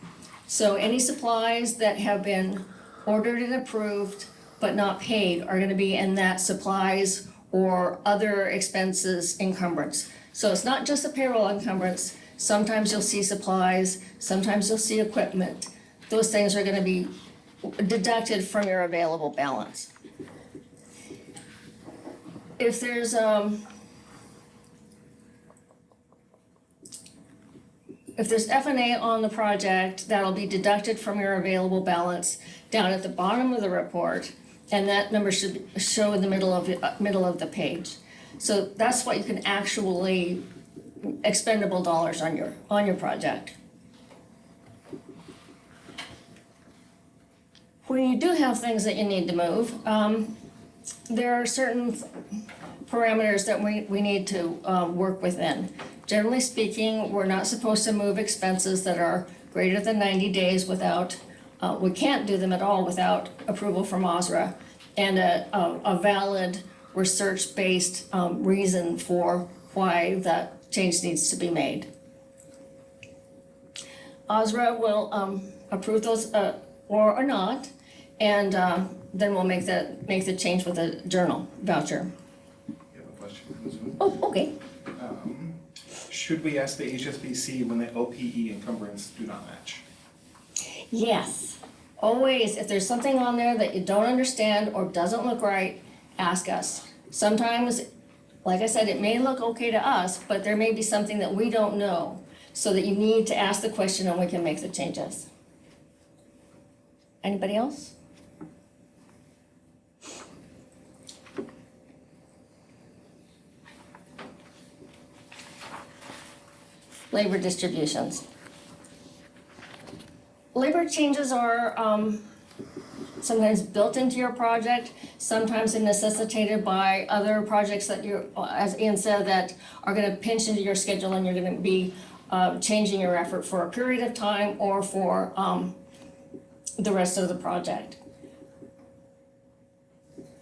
So any supplies that have been ordered and approved but not paid are gonna be in that supplies or other expenses encumbrance. So it's not just a payroll encumbrance. Sometimes you'll see supplies, sometimes you'll see equipment. Those things are gonna be deducted from your available balance. If there's F&A on the project, that'll be deducted from your available balance down at the bottom of the report. And that number should show in the middle of the page. So that's what you can actually, expendable dollars on your project. When you do have things that you need to move, there are certain parameters that we need to work within. Generally speaking, we're not supposed to move expenses that are greater than 90 days without, we can't do them at all without approval from OSRA and a valid research-based reason for why that change needs to be made. OSRA will approve those or not, and then we'll make the change with a journal voucher. You have a question from Zoom? Oh, okay. Should we ask the HSBC when the OPE encumbrance do not match? Yes. Always, if there's something on there that you don't understand or doesn't look right, ask us. Sometimes, like I said, it may look okay to us, but there may be something that we don't know, so that you need to ask the question and we can make the changes. Anybody else? Labor distributions. Labor changes are sometimes built into your project, sometimes they're necessitated by other projects that you, as Ian said, that are gonna pinch into your schedule and you're gonna be changing your effort for a period of time or for the rest of the project.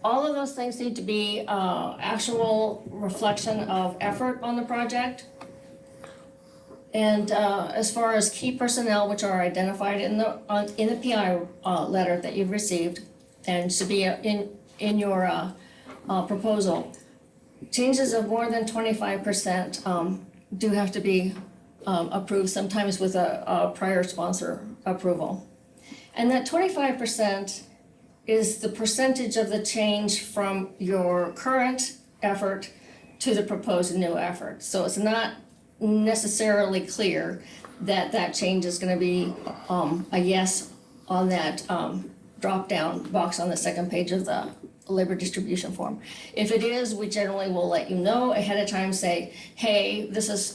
All of those things need to be actual reflection of effort on the project. And as far as key personnel, which are identified in the PI letter that you've received, and should be in your proposal, changes of more than 25% do have to be approved, sometimes with a prior sponsor approval. And that 25% is the percentage of the change from your current effort to the proposed new effort. So it's not necessarily clear that that change is gonna be a yes on that drop-down box on the second page of the labor distribution form. If it is, we generally will let you know ahead of time, say, hey, this is,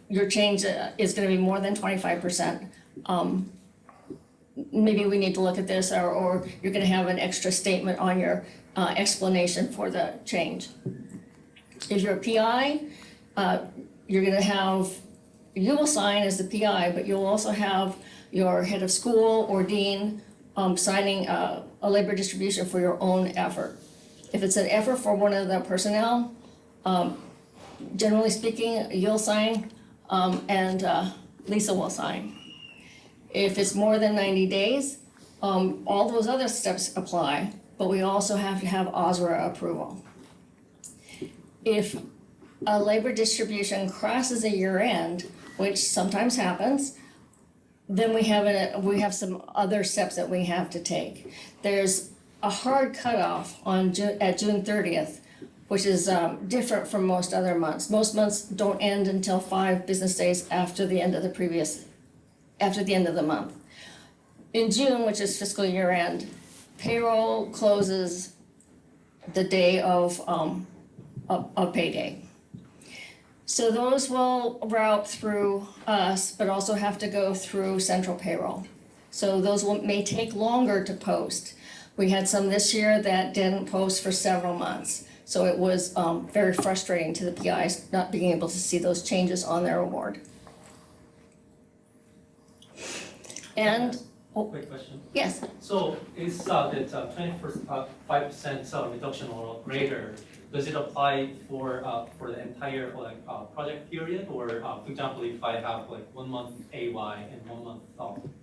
your change is gonna be more than 25%. Maybe we need to look at this, or you're gonna have an extra statement on your explanation for the change. If you're a PI, you're gonna have, you will sign as the PI, but you'll also have your head of school or dean signing a labor distribution for your own effort. If it's an effort for one of the personnel, generally speaking, you'll sign and Lisa will sign. If it's more than 90 days, all those other steps apply, but we also have to have OSRA approval. If a labor distribution crosses a year end, which sometimes happens, then we have some other steps that we have to take. There's a hard cutoff at June 30th, which is different from most other months. Most months don't end until 5 business days after the end of the month. In June, which is fiscal year end, payroll closes the day of payday. So those will route through us, but also have to go through central payroll. So those may take longer to post. We had some this year that didn't post for several months. So it was very frustrating to the PIs not being able to see those changes on their award. And, Quick question. yes, So is that 25% reduction or greater, does it apply for the entire project period? Or for example, if I have 1 month AY and 1 month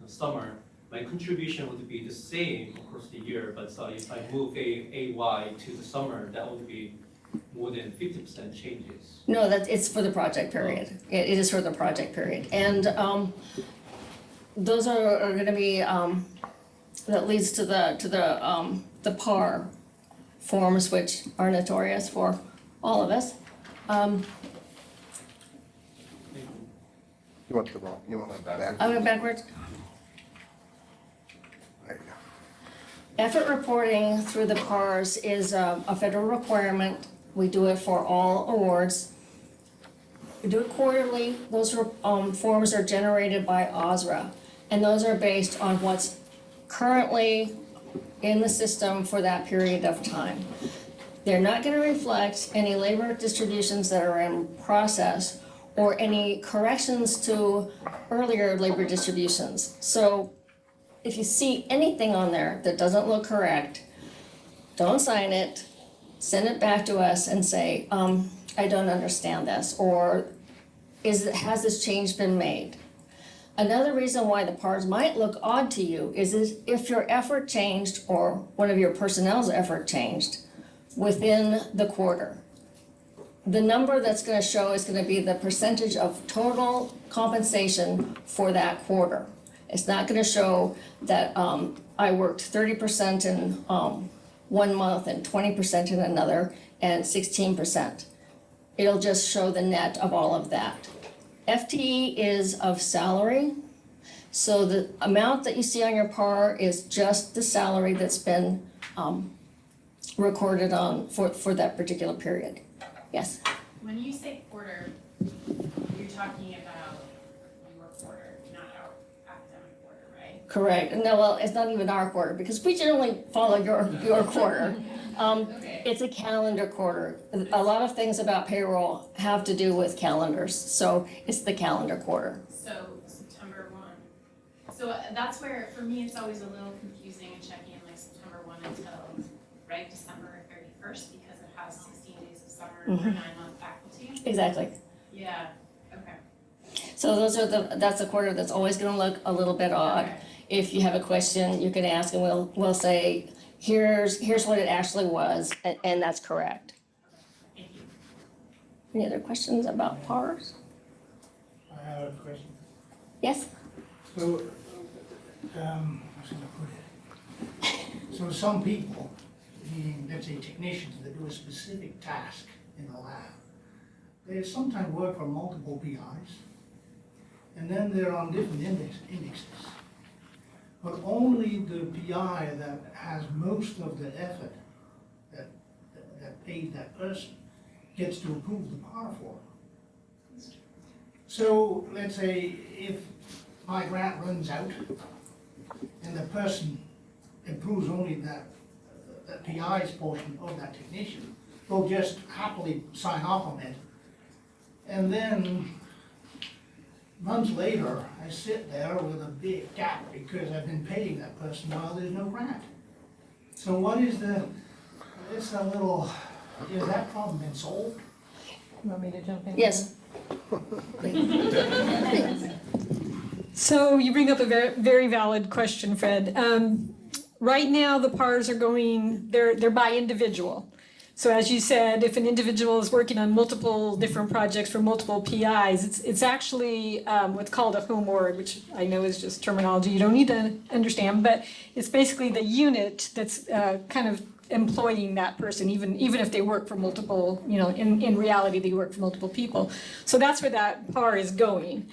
summer, my contribution would be the same across the year, but if I move AY to the summer, that would be more than 50% changes. no, it's for the project period. It is for the project period. And those are gonna be, that leads to the PAR forms, which are notorious for all of us. You want it back? I went backwards. There you Effort reporting through the PARS is a federal requirement. We do it for all awards. We do it quarterly. Those forms are generated by OSRA, and those are based on what's currently in the system for that period of time. They're not going to reflect any labor distributions that are in process or any corrections to earlier labor distributions. So if you see anything on there that doesn't look correct, don't sign it, send it back to us and say, I don't understand this, or has this change been made? Another reason why the PARS might look odd to you is if your effort changed or one of your personnel's effort changed within the quarter. The number that's going to show is going to be the percentage of total compensation for that quarter. It's not going to show that I worked 30% in 1 month and 20% in another and 16%. It'll just show the net of all of that. FTE is of salary, so the amount that you see on your PAR is just the salary that's been recorded on for that particular period. Yes? When you say quarter, you're talking about your quarter, not our academic quarter, right? Correct. No, well, it's not even our quarter because we generally follow your quarter. Okay. It's a calendar quarter. A lot of things about payroll have to do with calendars, so it's the calendar quarter. So September 1. So that's where, for me, it's always a little confusing checking like September 1 until, right, December 31st because it has 16 days of summer for 9-month faculty. Exactly. Yeah, okay. So that's a quarter that's always gonna look a little bit odd. Okay. If you have a question, you can ask and we'll say, here's what it actually was, and that's correct. Thank you. Any other questions about PARS? I have a question. Yes? So, how should I put it? So some people, let's say technicians that do a specific task in the lab, they sometimes work for multiple PIs, and then they're on different indexes. But only the PI that has most of the effort that paid that person gets to approve the PAR for. So let's say if my grant runs out and the person approves only that PI's portion of that technician, they'll just happily sign off on it. And then months later, I sit there with a big gap because I've been paying that person while there's no grant. So what is is that problem been solved? You want me to jump in? Yes. So you bring up a very, very valid question, Fred. Right now, the PARs are going, they're by individual. So as you said, if an individual is working on multiple different projects for multiple PIs, it's actually what's called a home org, which I know is just terminology you don't need to understand, but it's basically the unit that's kind of employing that person, even if they work for multiple, in reality, they work for multiple people. So that's where that PAR is going.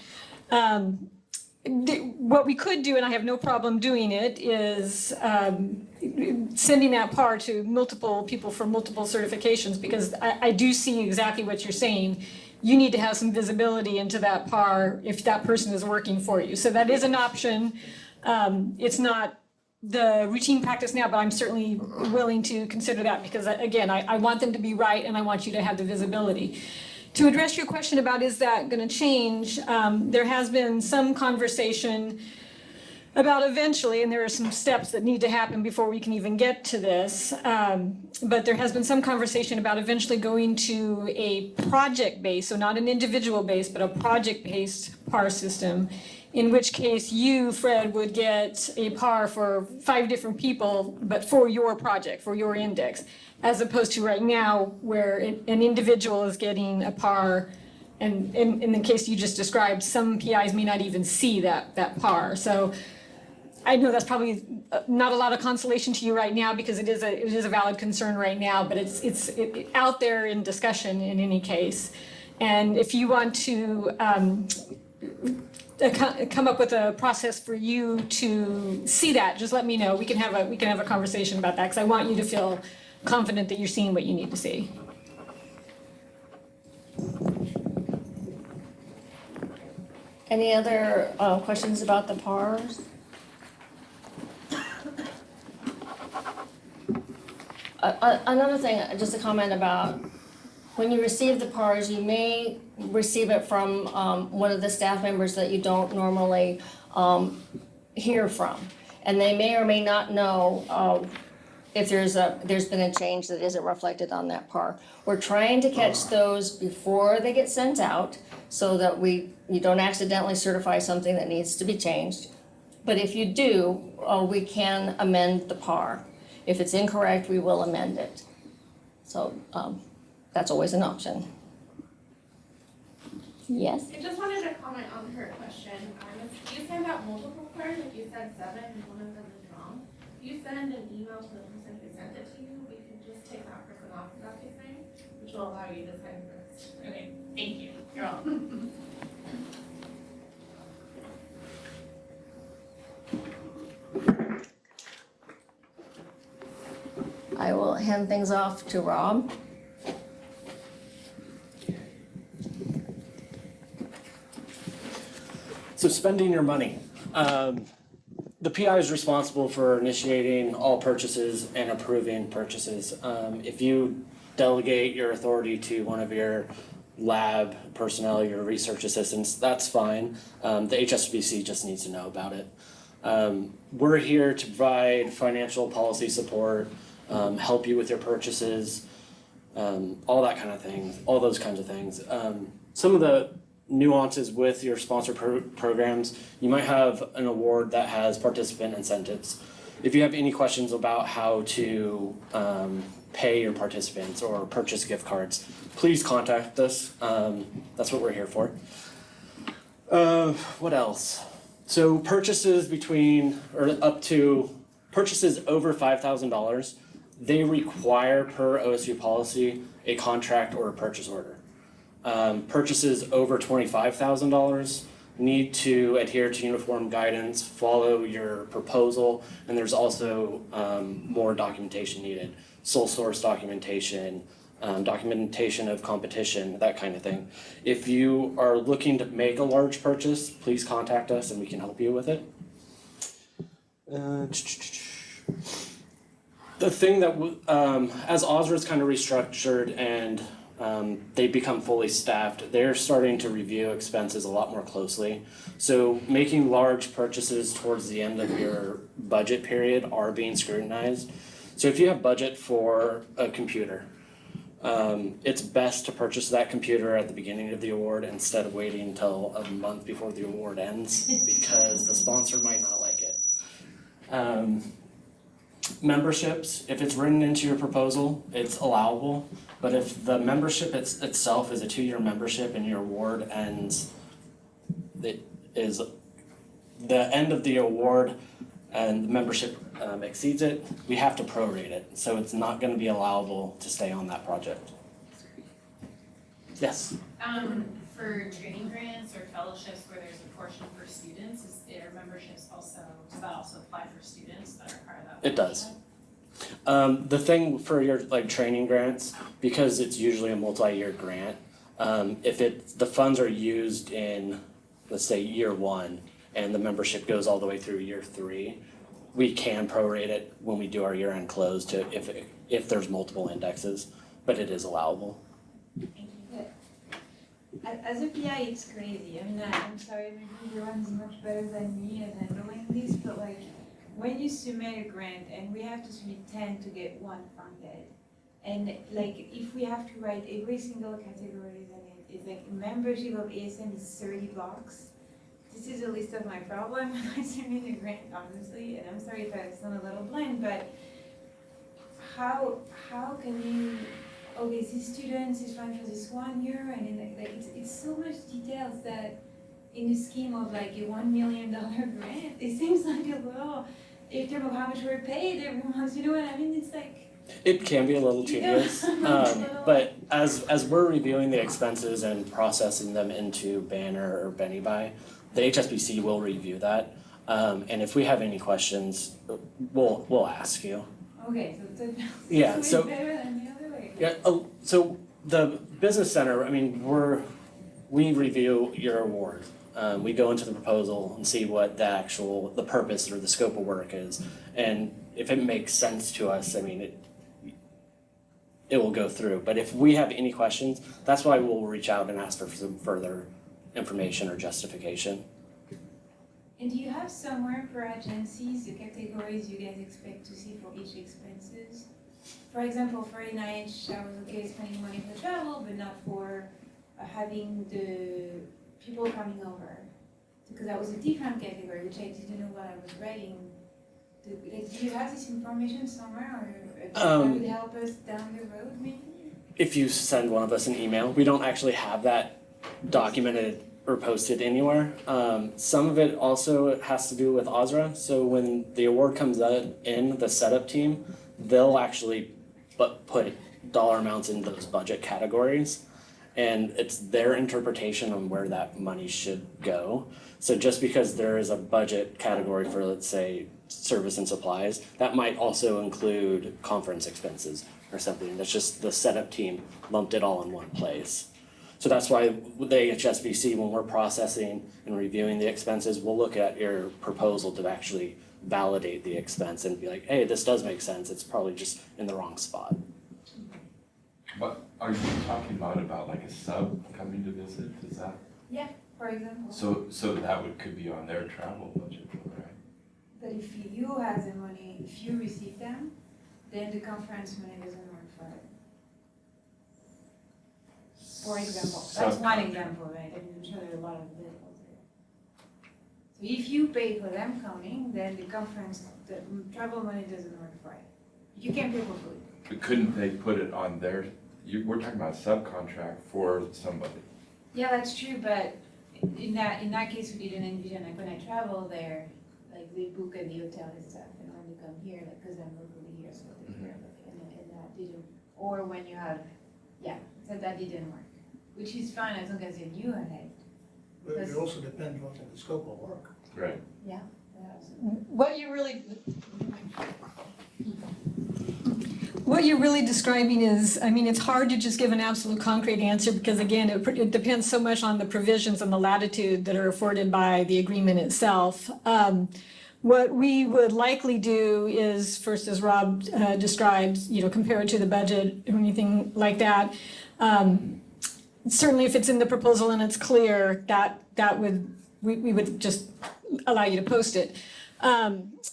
What we could do, and I have no problem doing it, is sending that PAR to multiple people for multiple certifications, because I do see exactly what you're saying. You need to have some visibility into that PAR if that person is working for you. So that is an option. It's not the routine practice now, but I'm certainly willing to consider that because, again, I want them to be right and I want you to have the visibility. To address your question about is that going to change, there has been some conversation about eventually, and there are some steps that need to happen before we can even get to this, but there has been some conversation about eventually going to a project-based, so not an individual-based, but a project-based PAR system, in which case you, Fred, would get a PAR for 5 different people, but for your project, for your index, as opposed to right now where an individual is getting a PAR, and in the case you just described, some PIs may not even see that PAR. So I know that's probably not a lot of consolation to you right now because it is a valid concern right now, but it's out there in discussion in any case. And if you want to come up with a process for you to see that, just let me know. We can have a conversation about that, because I want you to feel confident that you're seeing what you need to see. Any other questions about the PARs? Another thing, just a comment about when you receive the PARs, you may receive it from one of the staff members that you don't normally hear from. And they may or may not know if there's been a change that isn't reflected on that PAR. We're trying to catch those before they get sent out so that you don't accidentally certify something that needs to be changed. But if you do, we can amend the PAR. If it's incorrect, we will amend it. So that's always an option. Yes? I just wanted to comment on her question. If you send out multiple PARs, like you said 7 and one of them is wrong, if you send an email to the person who sent it to you, we can just take that person off the DocuSign, which will allow you to sign first. Okay, thank you. You're welcome. I will hand things off to Rob. So spending your money. The PI is responsible for initiating all purchases and approving purchases. If you delegate your authority to one of your lab personnel, your research assistants, that's fine. The HSBC just needs to know about it. We're here to provide financial policy support, help you with your purchases, all that kind of things, all those kinds of things. Some of the nuances with your sponsor programs, you might have an award that has participant incentives. If you have any questions about how to pay your participants or purchase gift cards, please contact us. That's what we're here for. What else? So purchases purchases over $5,000, they require per OSU policy a contract or a purchase order. Purchases over $25,000 need to adhere to uniform guidance, follow your proposal, and there's also more documentation needed. Sole source documentation, documentation of competition, that kind of thing. If you are looking to make a large purchase, please contact us and we can help you with it. The thing that, as Osra's kind of restructured and they become fully staffed, they're starting to review expenses a lot more closely. So making large purchases towards the end of your budget period are being scrutinized. So if you have budget for a computer, it's best to purchase that computer at the beginning of the award instead of waiting until a month before the award ends, because the sponsor might not like it. Memberships, if it's written into your proposal, it's allowable. But if the membership itself is a 2-year membership and your award ends, it is the end of the award and the membership exceeds it, we have to prorate it. So it's not going to be allowable to stay on that project. Yes? For training grants or fellowships where there's a portion for students, is there memberships also, does that also apply for students that are part of that? It does. The thing for your training grants, because it's usually a multi-year grant, if the funds are used in, let's say, year 1 and the membership goes all the way through year 3, we can prorate it when we do our year-end close to if there's multiple indexes, but it is allowable. As a PI, it's crazy. I mean, I'm sorry, maybe everyone's much better than me at handling this, but when you submit a grant and we have to submit 10 to get 1 funded, and if we have to write every single category in it, it's membership of ASM is $30. This is a list of my problems when I submit a grant, honestly, and I'm sorry if I sound a little blunt, but how can you, okay, these students is fine for this 1 year, and then it's so much details that in the scheme of a $1 million grant, it seems like a little, in terms of how much we're paid every month, you know what I mean? It's it can be a little tedious, but but as we're reviewing the expenses and processing them into Banner or Benny Buy, the HSBC will review that. And if we have any questions, we'll ask you. Okay, so it's Yeah, way so- better than the other way. Yeah, so the business center, I mean, we review your award. We go into the proposal and see what the purpose or the scope of work is. And if it makes sense to us, I mean, it will go through. But if we have any questions, that's why we'll reach out and ask for some further information or justification. And do you have somewhere per agencies the categories you guys expect to see for each expenses? For example, for NIH, I was okay spending money for travel, but not for having the people coming over. Because that was a different category, which I didn't know what I was writing. Do you have this information somewhere, or that would help us down the road maybe? If you send one of us an email, we don't actually have that documented or posted anywhere. Some of it also has to do with OSRA. So when the award comes in, the setup team, they'll actually put dollar amounts in those budget categories. And it's their interpretation on where that money should go. So just because there is a budget category for, let's say, service and supplies, that might also include conference expenses or something. That's just the setup team lumped it all in one place. So that's why with the HSBC, when we're processing and reviewing the expenses, we'll look at your proposal to actually validate the expense and be like, hey, this does make sense. It's probably just in the wrong spot. What are you talking about like a sub coming to visit? Is that? Yeah, for example. So that could be on their travel budget, right? But if you have the money, if you receive them, then the conference money doesn't work for it. For example, that's one example, right? I'm sure there are a lot of examples there. So if you pay for them coming, then the conference, the travel money doesn't work for it. You can't pay for food. But couldn't they put it on their, we're talking about subcontract for somebody. Yeah, that's true, but in that case, we didn't envision, like when I travel there, like they book at the hotel and stuff, and when they come here, like, cause I'm locally here, so they care of it, and that didn't, or when you have, so that didn't work, which is fine as long as you knew ahead. But it also depends on the scope of work. Right. Yeah. What you're really describing is, I mean, it's hard to just give an absolute concrete answer because again, it depends so much on the provisions and the latitude that are afforded by the agreement itself. What we would likely do is, first as Rob described, compare it to the budget or anything like that. Certainly if it's in the proposal and it's clear, we would just allow you to post it.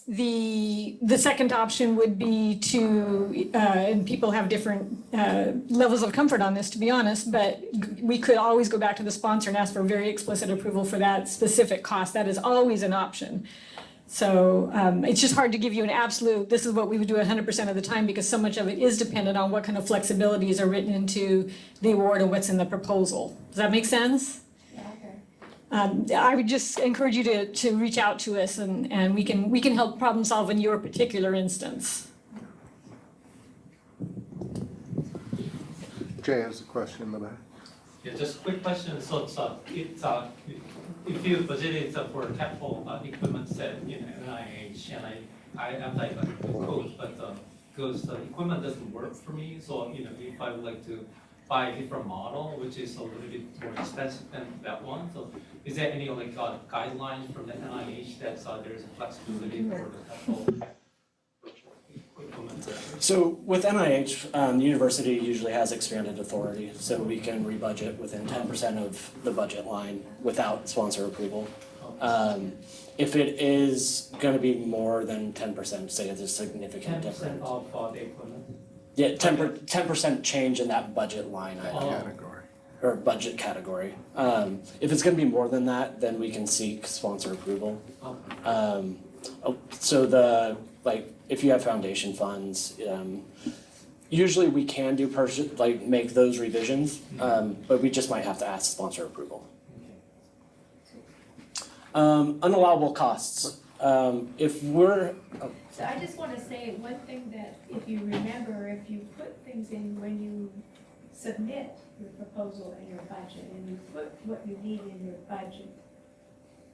The second option would be to, and people have different levels of comfort on this, to be honest, but we could always go back to the sponsor and ask for very explicit approval for that specific cost. That is always an option. So it's just hard to give you an absolute, this is what we would do 100% of the time because so much of it is dependent on what kind of flexibilities are written into the award and what's in the proposal. Does that make sense? I would just encourage you to reach out to us and we can help problem solve in your particular instance. Jay has a question in the back. Yeah, just a quick question. So if you budgeted for capital equipment set in NIH, and I am like a coach, but because the equipment doesn't work for me, so if I would like to buy a different model, which is a little bit more expensive than that one, so is there any guidelines from the NIH that there's a flexibility for the capital equipment? So with NIH, the university usually has expanded authority, so we can rebudget within 10% of the budget line without sponsor approval. If it is going to be more than 10%, say it's a significant difference. 10% of the equipment? Yeah, 10% change in that budget line item. Category. Or budget category. If it's going to be more than that, then we can seek sponsor approval. So if you have foundation funds, usually we can do make those revisions, but we just might have to ask sponsor approval. Unallowable costs. If we're So I just want to say one thing that if you remember, if you put things in when you submit your proposal and your budget, and you put what you need in your budget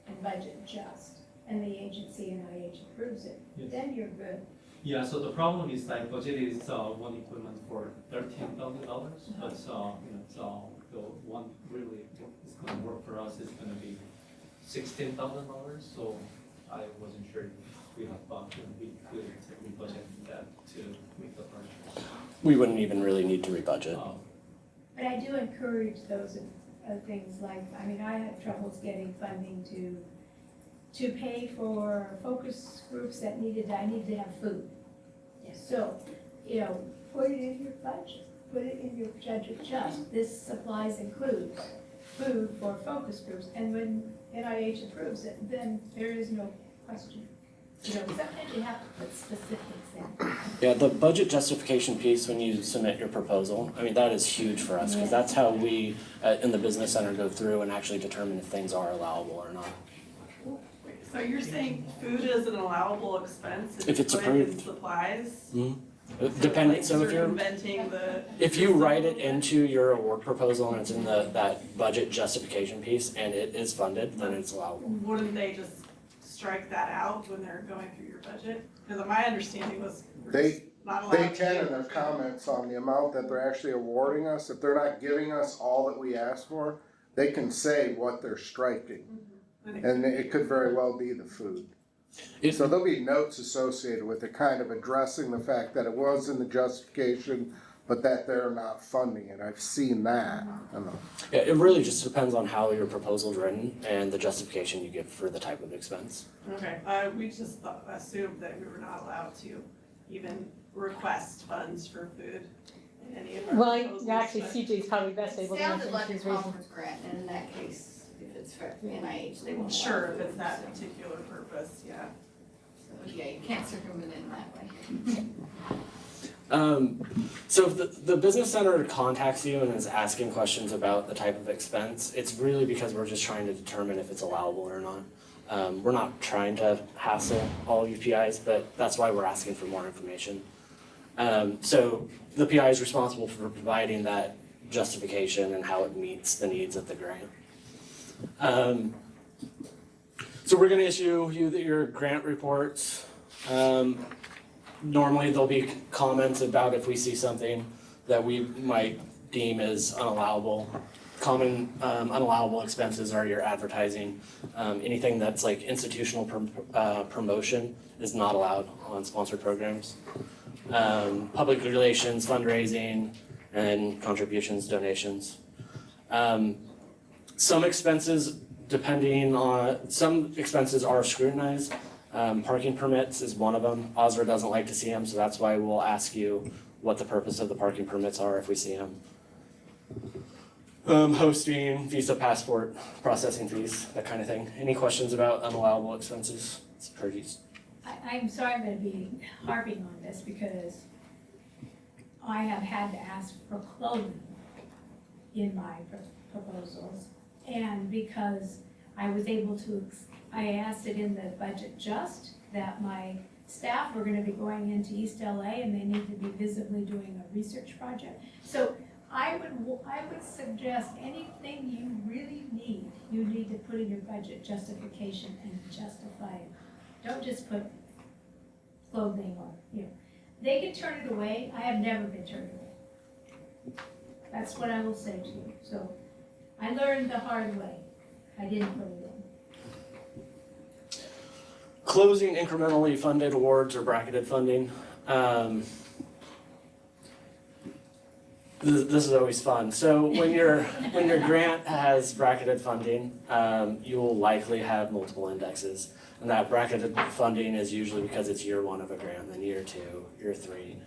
and budget adjust, and the agency NIH approves it, Yes. then you're good. Yeah, so the problem is like budget is one equipment for $13,000, but the one really is gonna work for us is gonna be $16,000. So I wasn't sure if we have we could rebudget that to make the purchase. We wouldn't even really need to rebudget. But I do encourage those things like, I mean, I had troubles getting funding to pay for focus groups that I needed to have food. So, put it in your budget, put it in your budget adjust. This supplies includes food for focus groups, and when NIH approves it, then there is no question. Sometimes you have to put specifics in. Yeah, the budget justification piece when you submit your proposal, I mean, that is huge for us, because that's how we, in the business center, go through and actually determine if things are allowable or not. So you're saying food is an allowable expense If it's put in approved. supplies? Depending, so if you write it into your award proposal and it's in that budget justification piece and it is funded, then it's allowable. Wouldn't they just strike that out when they're going through your budget? Because my understanding was we're just not allowed They to. can in their comments on the amount that they're actually awarding us, if they're not giving us all that we asked for, they can say what they're striking. And it could very well be the food. So there'll be notes associated with it, kind of addressing the fact that it was in the justification, but that they're not funding it. I've seen that. I don't know. Yeah, it really just depends on how your proposal's written and the justification you give for the type of expense. Okay, we just assumed that we were not allowed to even request funds for food in any of our proposals. Actually, CJ's probably best able to answer Sounded like a his reason. conference grant, and in that case, if it's for NIH, they won't. Sure, if it's that particular purpose, yeah. So, yeah, you can't circumvent it in that way. So if the business center contacts you and is asking questions about the type of expense, it's really because we're just trying to determine if it's allowable or not. We're not trying to hassle all UPIs, but that's why we're asking for more information. So the PI is responsible for providing that justification and how it meets the needs of the grant. So we're gonna issue you your grant reports. Normally there'll be comments about if we see something that we might deem as unallowable. Common unallowable expenses are your advertising. Anything that's like institutional promotion is not allowed on sponsored programs. Public relations, fundraising, and contributions, donations. Some expenses are scrutinized. Parking permits is one of them. OSRA doesn't like to see them, so that's why we'll ask you what the purpose of the parking permits are if we see them. Hosting, visa, passport, processing fees, that kind of thing. Any questions about unallowable expenses? It's pretty. I'm sorry I'm gonna be harping on this because I have had to ask for clothing in my proposals. And because I was able to, I asked it in the budget just that my staff were gonna be going into East LA and they need to be visibly doing a research project. So I would suggest anything you really need, you need to put in your budget justification and justify it. Don't just put clothing or, they can turn it away. I have never been turned away. That's what I will say to you. So I learned the hard way. I didn't put it in. Closing incrementally funded awards or bracketed funding. This is always fun. So when your grant has bracketed funding, you will likely have multiple indexes. And that bracketed funding is usually because it's year one of a grant, then year two, year three.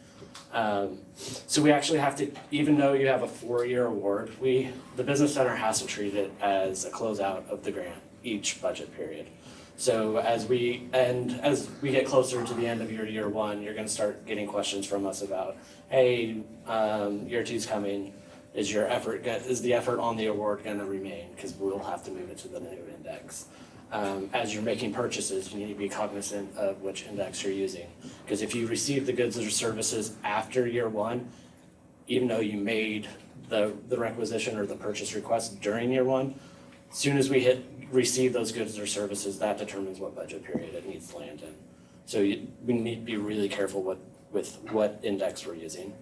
So we actually have to, even though you have a 4-year award, the Business Center has to treat it as a closeout of the grant each budget period. So as we get closer to the end of your year one, you're gonna start getting questions from us about, hey, year two's coming, is the effort on the award gonna remain? Because we'll have to move it to the new index. As you're making purchases, you need to be cognizant of which index you're using. Because if you receive the goods or services after year one, even though you made the requisition or the purchase request during year one. As soon as we receive those goods or services, that determines what budget period it needs to land in. So we need to be really careful with what index we're using.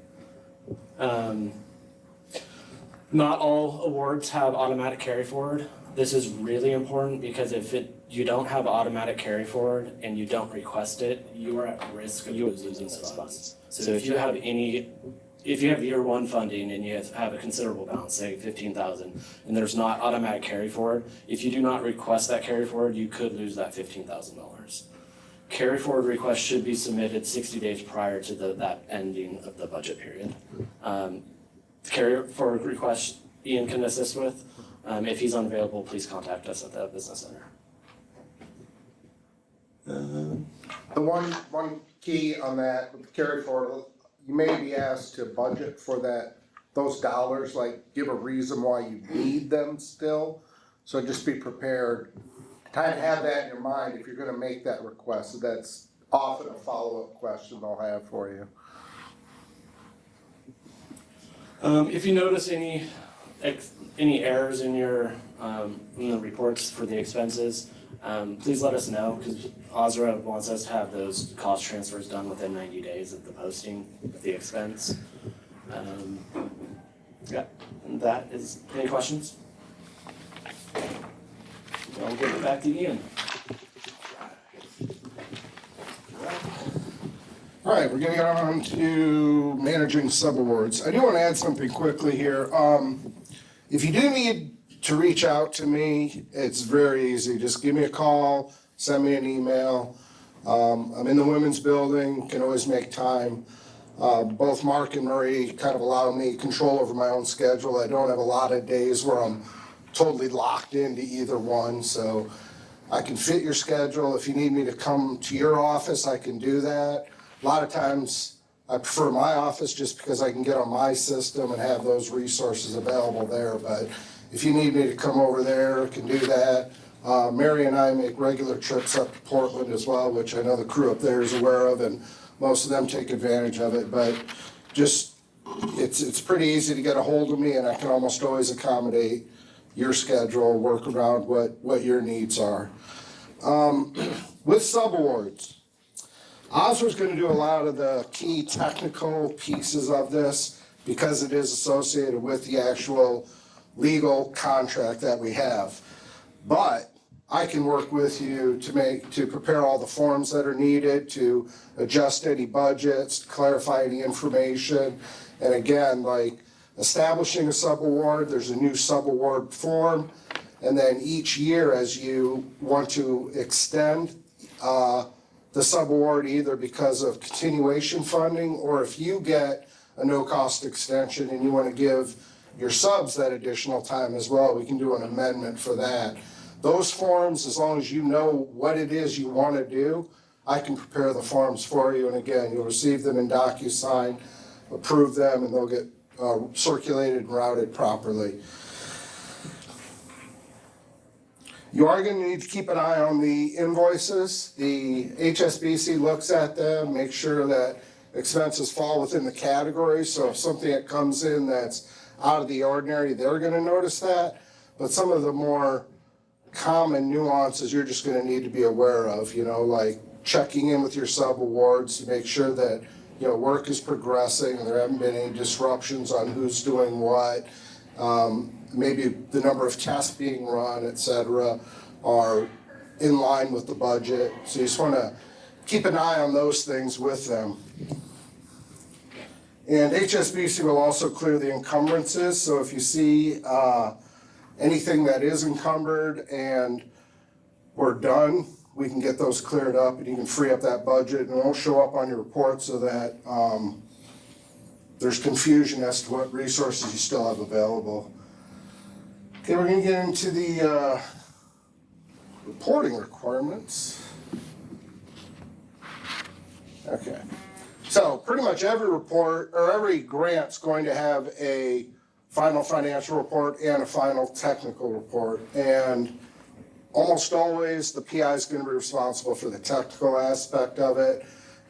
Not all awards have automatic carry forward. This is really important because if you don't have automatic carry forward and you don't request it, you are at risk of losing those funds. So if you have year one funding and you have a considerable balance, say 15,000, and there's not automatic carry forward, if you do not request that carry forward, you could lose that $15,000. Carry forward requests should be submitted 60 days prior to that ending of the budget period. Carry forward request Ian can assist with. If he's unavailable, please contact us at the business center. The one key on that, with the carry forward, you may be asked to budget for those dollars, like give a reason why you need them still. So just be prepared, kind of have that in your mind if you're gonna make that request. So that's often a follow-up question they'll have for you. If you notice any errors in in the reports for the expenses, please let us know, because OSRA wants us to have those cost transfers done within 90 days of the posting of the expense. Yeah, and that is, any questions? I'll give it back to Ian. All right, we're gonna get on to managing subawards. I do want to add something quickly here. If you do need to reach out to me, it's very easy. Just give me a call, send me an email. I'm in the women's building, can always make time. Both Mark and Marie kind of allow me control over my own schedule. I don't have a lot of days where I'm totally locked into either one, so I can fit your schedule. If you need me to come to your office, I can do that. A lot of times I prefer my office just because I can get on my system and have those resources available there. But if you need me to come over there, I can do that. Mary and I make regular trips up to Portland as well, which I know the crew up there is aware of, and most of them take advantage of it. But just, it's pretty easy to get a hold of me, and I can almost always accommodate your schedule, work around what your needs are. With subawards, OSRA's gonna do a lot of the key technical pieces of this because it is associated with the actual legal contract that we have. But I can work with you to prepare all the forms that are needed, to adjust any budgets, to clarify any information. And again, like establishing a subaward, there's a new subaward form. And then each year as you want to extend the subaward, either because of continuation funding, or if you get a no-cost extension and you want to give your subs that additional time as well, we can do an amendment for that. Those forms, as long as you know what it is you want to do, I can prepare the forms for you. And again, you'll receive them in DocuSign, approve them, and they'll get circulated and routed properly. You are going to need to keep an eye on the invoices. The HSBC looks at them, makes sure that expenses fall within the category. So if something that comes in that's out of the ordinary, they're going to notice that. But some of the more common nuances you're just going to need to be aware of, like checking in with your subawards to make sure that, work is progressing and there haven't been any disruptions on who's doing what. Maybe the number of tests being run, et cetera, are in line with the budget. So you just want to keep an eye on those things with them. And HSBC will also clear the encumbrances. So if you see anything that is encumbered and we're done, we can get those cleared up and you can free up that budget, and it won't show up on your report so that there's confusion as to what resources you still have available. Okay, we're going to get into the reporting requirements. Okay, so pretty much every report or every grant's going to have a final financial report and a final technical report, and almost always the PI is going to be responsible for the technical aspect of it,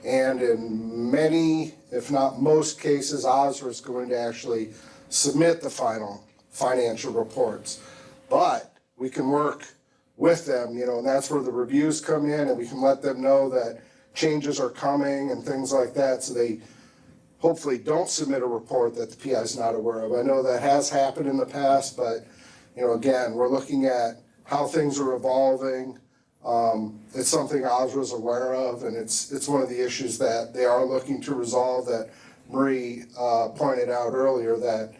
and in many, if not most cases, OSRA is going to actually submit the final financial reports. But we can work with them, you know, and that's where the reviews come in, and we can let them know that changes are coming and things like that, so they hopefully don't submit a report that the PI is not aware of. I know that has happened in the past, but, you know, again, we're looking at how things are evolving. It's something OSRA's aware of, and it's one of the issues that they are looking to resolve, that Marie pointed out earlier, that,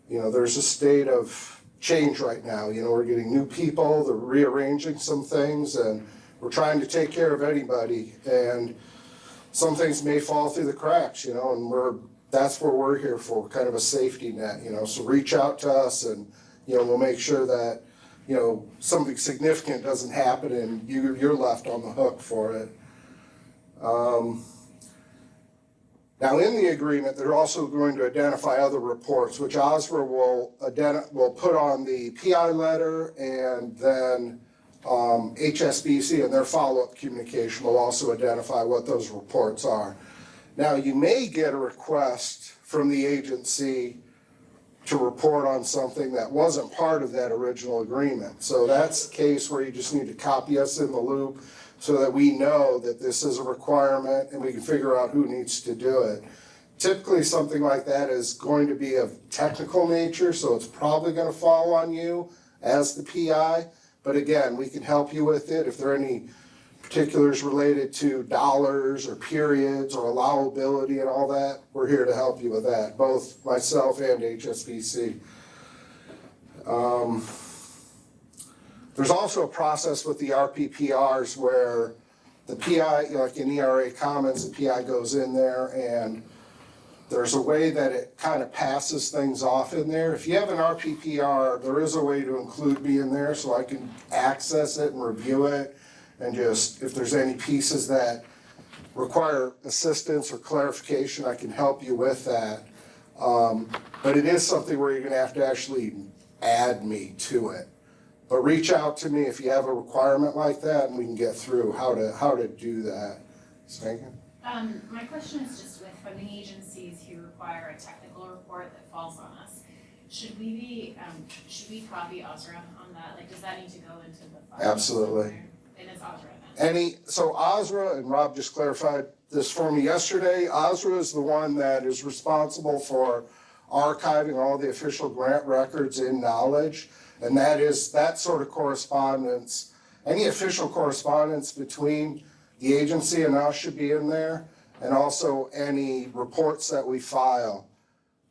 you know, there's a state of change right now. You know, we're getting new people, they're rearranging some things, and we're trying to take care of anybody, and some things may fall through the cracks, you know, and that's what we're here for, kind of a safety net, you know. So reach out to us, and, you know, we'll make sure that, you know, something significant doesn't happen and you're left on the hook for it. Now, in the agreement, they're also going to identify other reports, which OSRA will put on the PI letter, and then HSBC and their follow-up communication will also identify what those reports are. Now, you may get a request from the agency to report on something that wasn't part of that original agreement. So that's the case where you just need to copy us in the loop so that we know that this is a requirement and we can figure out who needs to do it. Typically, something like that is going to be of technical nature, so it's probably going to fall on you as the PI. But again, we can help you with it. If there are any particulars related to dollars or periods or allowability and all that, we're here to help you with that, both myself and HSBC. There's also a process with the RPPRs where the PI, you know, like in ERA Commons, the PI goes in there, and there's a way that it kind of passes things off in there. If you have an RPPR, there is a way to include me in there so I can access it and review it, and just, if there's any pieces that require assistance or clarification, I can help you with that. But it is something where you're gonna have to actually add me to it. But reach out to me if you have a requirement like that, and we can get through how to do that. Spankin? My question is just with funding agencies who require a technical report that falls on us. Should we copy OSRA on that? Like, does that need to go into the file? Absolutely. And it's OSRA then? So OSRA, and Rob just clarified this for me yesterday, OSRA is the one that is responsible for archiving all the official grant records in Knowledge. And that sort of correspondence, any official correspondence between the agency and us should be in there, and also any reports that we file,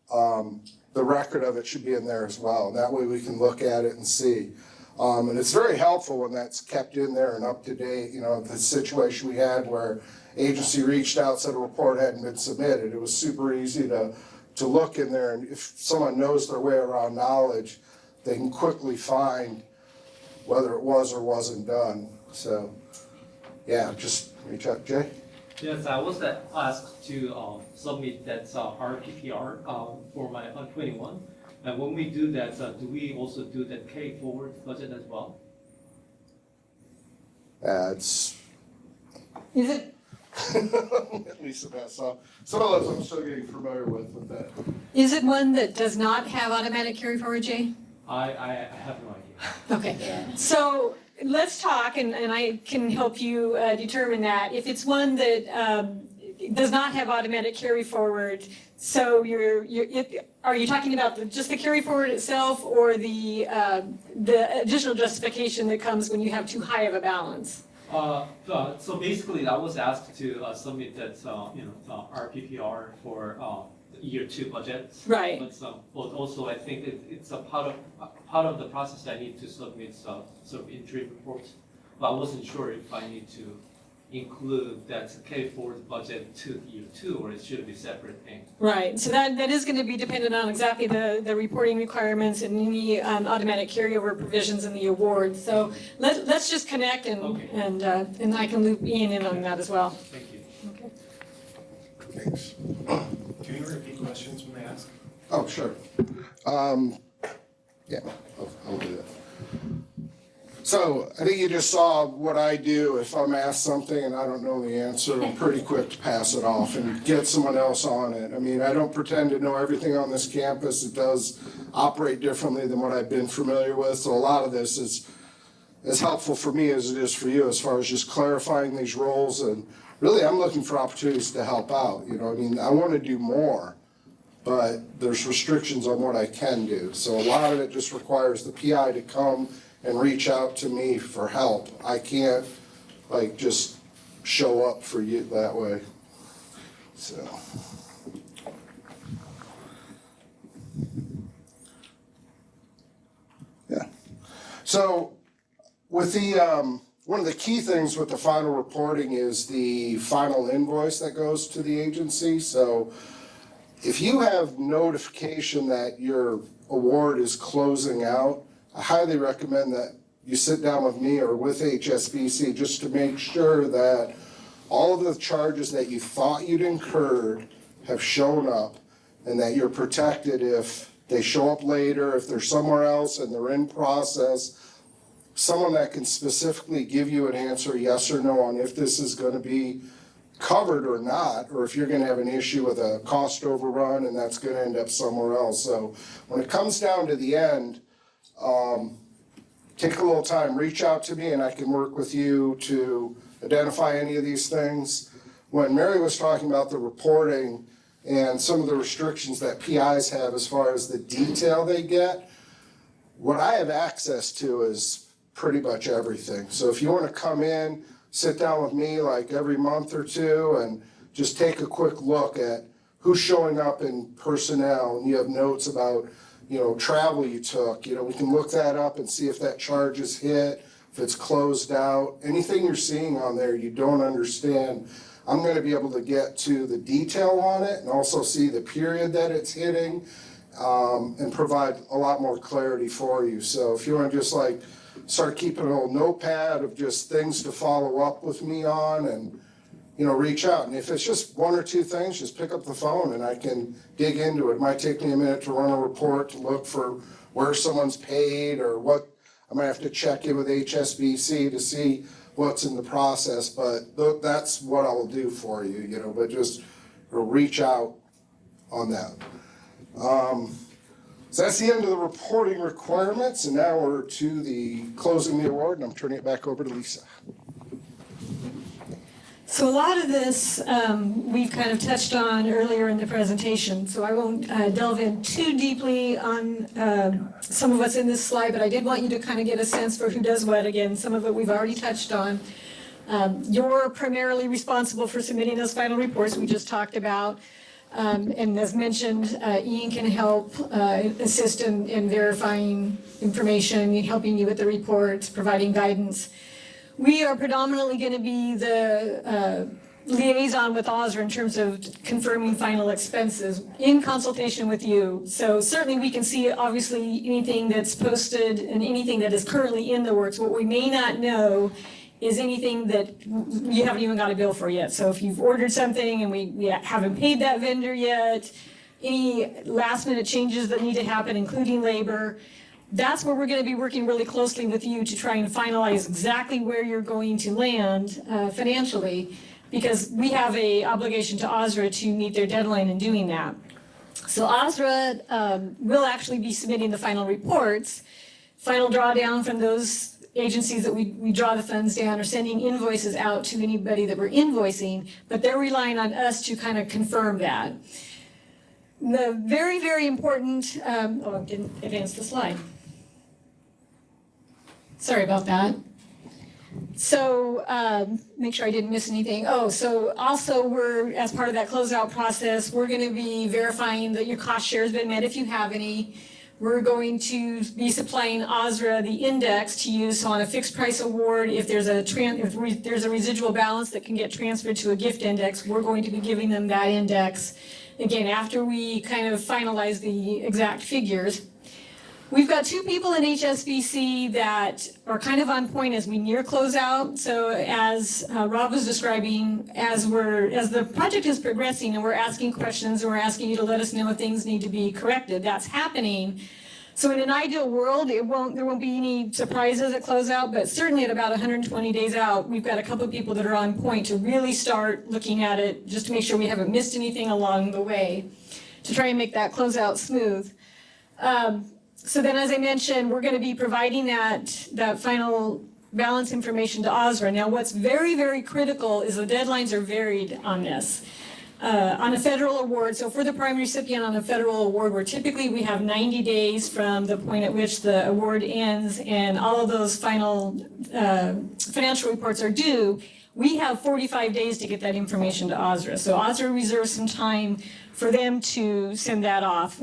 the record of it should be in there as well. That way we can look at it and see. And it's very helpful when that's kept in there and up to date. You know, the situation we had where agency reached out, said a report hadn't been submitted. It was super easy to look in there, and if someone knows their way around Knowledge, they can quickly find whether it was or wasn't done. So, yeah, just reach out. Jay? Yes, I was asked to submit that RPPR for my 21. And when we do that, do we also do that K forward budget as well? Is it? At least that's some of those I'm still getting familiar with that. Is it one that does not have automatic carry forward, Jay? I have no idea. Okay, so let's talk, and I can help you determine that. If it's one that does not have automatic carry forward, so are you talking about just the carry forward itself, or the additional justification that comes when you have too high of a balance? So basically, I was asked to submit that RPPR for year 2 budget. Right. But also, I think it's a part of the process. I need to submit sort of interim reports. But I wasn't sure if I need to include that carry forward budget to year 2, or it should be separate thing. Right, so that is going to be dependent on exactly the reporting requirements and any automatic carryover provisions in the award. So let's just connect, and I can loop Ian in on that as well. Thank you. Okay. Thanks. Can you repeat questions when they ask? Oh, sure. Yeah, I'll do that. So I think you just saw what I do. If I'm asked something and I don't know the answer, I'm pretty quick to pass it off and get someone else on it. I mean, I don't pretend to know everything on this campus. It does operate differently than what I've been familiar with. So a lot of this is as helpful for me as it is for you as far as just clarifying these roles. And really, I'm looking for opportunities to help out. You know, I mean, I want to do more, but there's restrictions on what I can do. So a lot of it just requires the PI to come and reach out to me for help. I can't like just show up for you that way. So. Yeah. So with the, one of the key things with the final reporting is the final invoice that goes to the agency. So if you have notification that your award is closing out, I highly recommend that you sit down with me or with HSBC just to make sure that all of the charges that you thought you'd incurred have shown up and that you're protected if they show up later, if they're somewhere else and they're in process. Someone that can specifically give you an answer, yes or no, on if this is going to be covered or not, or if you're going to have an issue with a cost overrun and that's going to end up somewhere else. So when it comes down to the end, take a little time, reach out to me, and I can work with you to identify any of these things. When Mary was talking about the reporting and some of the restrictions that PIs have as far as the detail they get, what I have access to is pretty much everything. So if you want to come in, sit down with me like every month or two and just take a quick look at who's showing up in personnel, and you have notes about travel you took, we can look that up and see if that charge is hit, if it's closed out. Anything you're seeing on there you don't understand, I'm going to be able to get to the detail on it and also see the period that it's hitting, and provide a lot more clarity for you. So if you want to just like start keeping a little notepad of just things to follow up with me on and reach out. And if it's just one or two things, just pick up the phone and I can dig into it. It might take me a minute to run a report to look for where someone's paid or what. I might have to check in with HSBC to see what's in the process, but that's what I'll do for you, but just reach out on that. So that's the end of the reporting requirements, and now we're to the closing the award, and I'm turning it back over to Lisa. So a lot of this we've kind of touched on earlier in the presentation, so I won't delve in too deeply on some of what's in this slide, but I did want you to kind of get a sense for who does what. Again, some of it we've already touched on. You're primarily responsible for submitting those final reports we just talked about. And as mentioned, Ian can help assist in verifying information, helping you with the reports, providing guidance. We are predominantly going to be the liaison with OSRA in terms of confirming final expenses in consultation with you. So certainly we can see obviously anything that's posted and anything that is currently in the works. What we may not know is anything that you haven't even got a bill for yet. So if you've ordered something and we haven't paid that vendor yet, any last minute changes that need to happen, including labor, that's where we're going to be working really closely with you to try and finalize exactly where you're going to land financially, because we have an obligation to OSRA to meet their deadline in doing that. So OSRA will actually be submitting the final reports, final drawdown from those agencies that we draw the funds down, or sending invoices out to anybody that we're invoicing, but they're relying on us to kind of confirm that. The very, very important, I didn't advance the slide. Sorry about that. So make sure I didn't miss anything. So also we're, as part of that closeout process, we're going to be verifying that your cost share has been met if you have any. We're going to be supplying OSRA the index to use on a fixed price award. If there's a residual balance that can get transferred to a gift index, we're going to be giving them that index. Again, after we kind of finalize the exact figures. We've got two people in HSBC that are kind of on point as we near closeout. So as Rob was describing, as the project is progressing and we're asking questions and we're asking you to let us know if things need to be corrected, that's happening. So in an ideal world, there won't be any surprises at closeout, but certainly at about 120 days out, we've got a couple of people that are on point to really start looking at it, just to make sure we haven't missed anything along the way, to try and make that closeout smooth. So then, as I mentioned, we're gonna be providing that final balance information to OSRA. Now, what's very, very critical is the deadlines are varied on this. On a federal award, so for the prime recipient on a federal award, where typically we have 90 days from the point at which the award ends and all of those final financial reports are due, we have 45 days to get that information to OSRA. So OSRA reserves some time for them to send that off.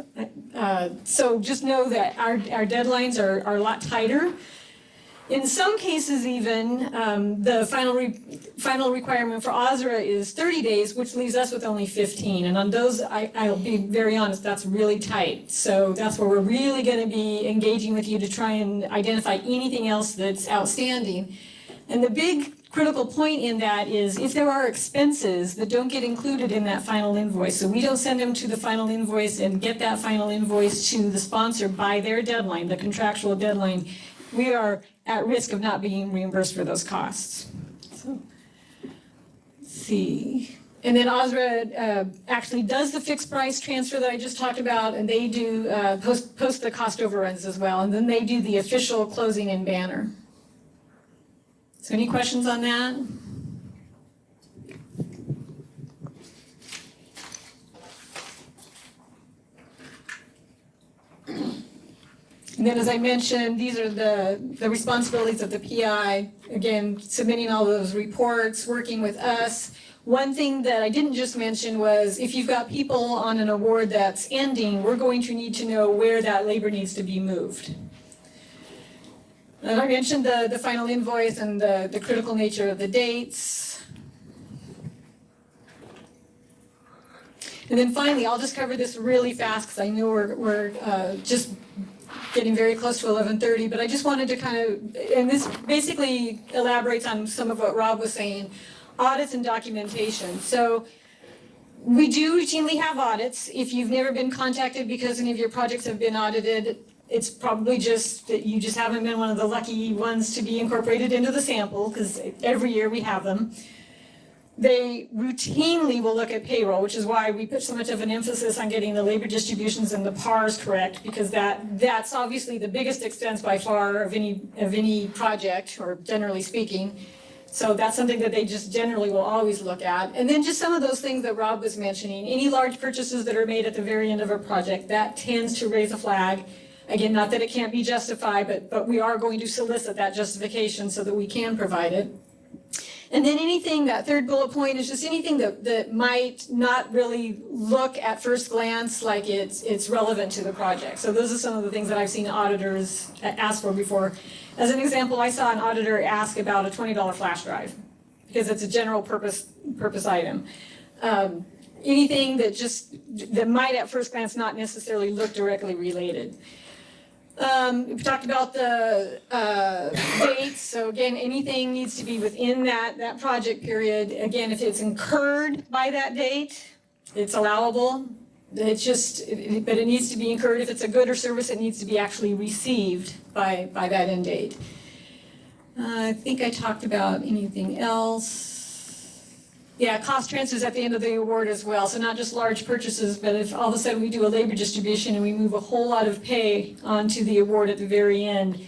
So just know that our deadlines are a lot tighter. In some cases even, the final requirement for OSRA is 30 days, which leaves us with only 15. And on those, I'll be very honest, that's really tight. So that's where we're really gonna be engaging with you to try and identify anything else that's outstanding. And the big critical point in that is if there are expenses that don't get included in that final invoice, so we don't send them to the final invoice and get that final invoice to the sponsor by their deadline, the contractual deadline, we are at risk of not being reimbursed for those costs. So, let's see. And then OSRA actually does the fixed price transfer that I just talked about, and they do post the cost overruns as well, and then they do the official closing and banner. So any questions on that? And then, as I mentioned, these are the responsibilities of the PI. Again, submitting all those reports, working with us. One thing that I didn't just mention was if you've got people on an award that's ending, we're going to need to know where that labor needs to be moved. And I mentioned the final invoice and the critical nature of the dates. And then finally, I'll just cover this really fast because I know we're just getting very close to 11:30, but I just wanted to kind of, and this basically elaborates on some of what Rob was saying, audits and documentation. So we do routinely have audits. If you've never been contacted because any of your projects have been audited, it's probably just that you just haven't been one of the lucky ones to be incorporated into the sample, because every year we have them. They routinely will look at payroll, which is why we put so much of an emphasis on getting the labor distributions and the PARs correct, because that's obviously the biggest expense by far of any project, or generally speaking. So that's something that they just generally will always look at. And then just some of those things that Rob was mentioning, any large purchases that are made at the very end of a project, that tends to raise a flag. Again, not that it can't be justified, but we are going to solicit that justification so that we can provide it. And then anything, that third bullet point is just anything that might not really look at first glance like it's relevant to the project. So those are some of the things that I've seen auditors ask for before. As an example, I saw an auditor ask about a $20 flash drive because it's a general purpose item. Anything that might at first glance not necessarily look directly related. We talked about the dates, so again, anything needs to be within that project period. Again, if it's incurred by that date, it's allowable. But it needs to be incurred. If it's a good or service, it needs to be actually received by that end date. I think I talked about anything else. Yeah, cost transfers at the end of the award as well. So not just large purchases, but if all of a sudden we do a labor distribution and we move a whole lot of pay onto the award at the very end,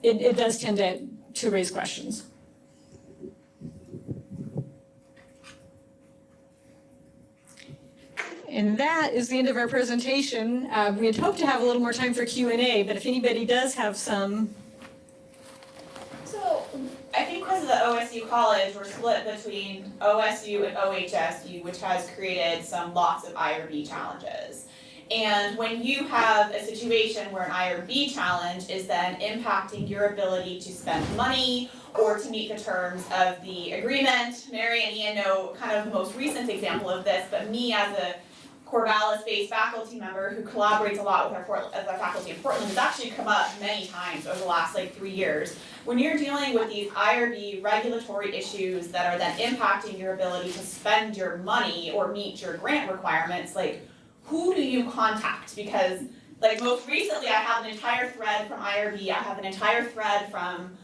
it does tend to raise questions. And that is the end of our presentation. We had hoped to have a little more time for Q&A, but if anybody does have some. So I think because of the OSU college, we're split between OSU and OHSU, which has created lots of IRB challenges. And when you have a situation where an IRB challenge is then impacting your ability to spend money or to meet the terms of the agreement, Mary and Ian know kind of the most recent example of this, but me as a Corvallis-based faculty member who collaborates a lot with our faculty in Portland has actually come up many times over the last 3 years. When you're dealing with these IRB regulatory issues that are then impacting your ability to spend your money or meet your grant requirements, who do you contact? Because Like most recently, I have an entire thread from IRB, I have an entire thread from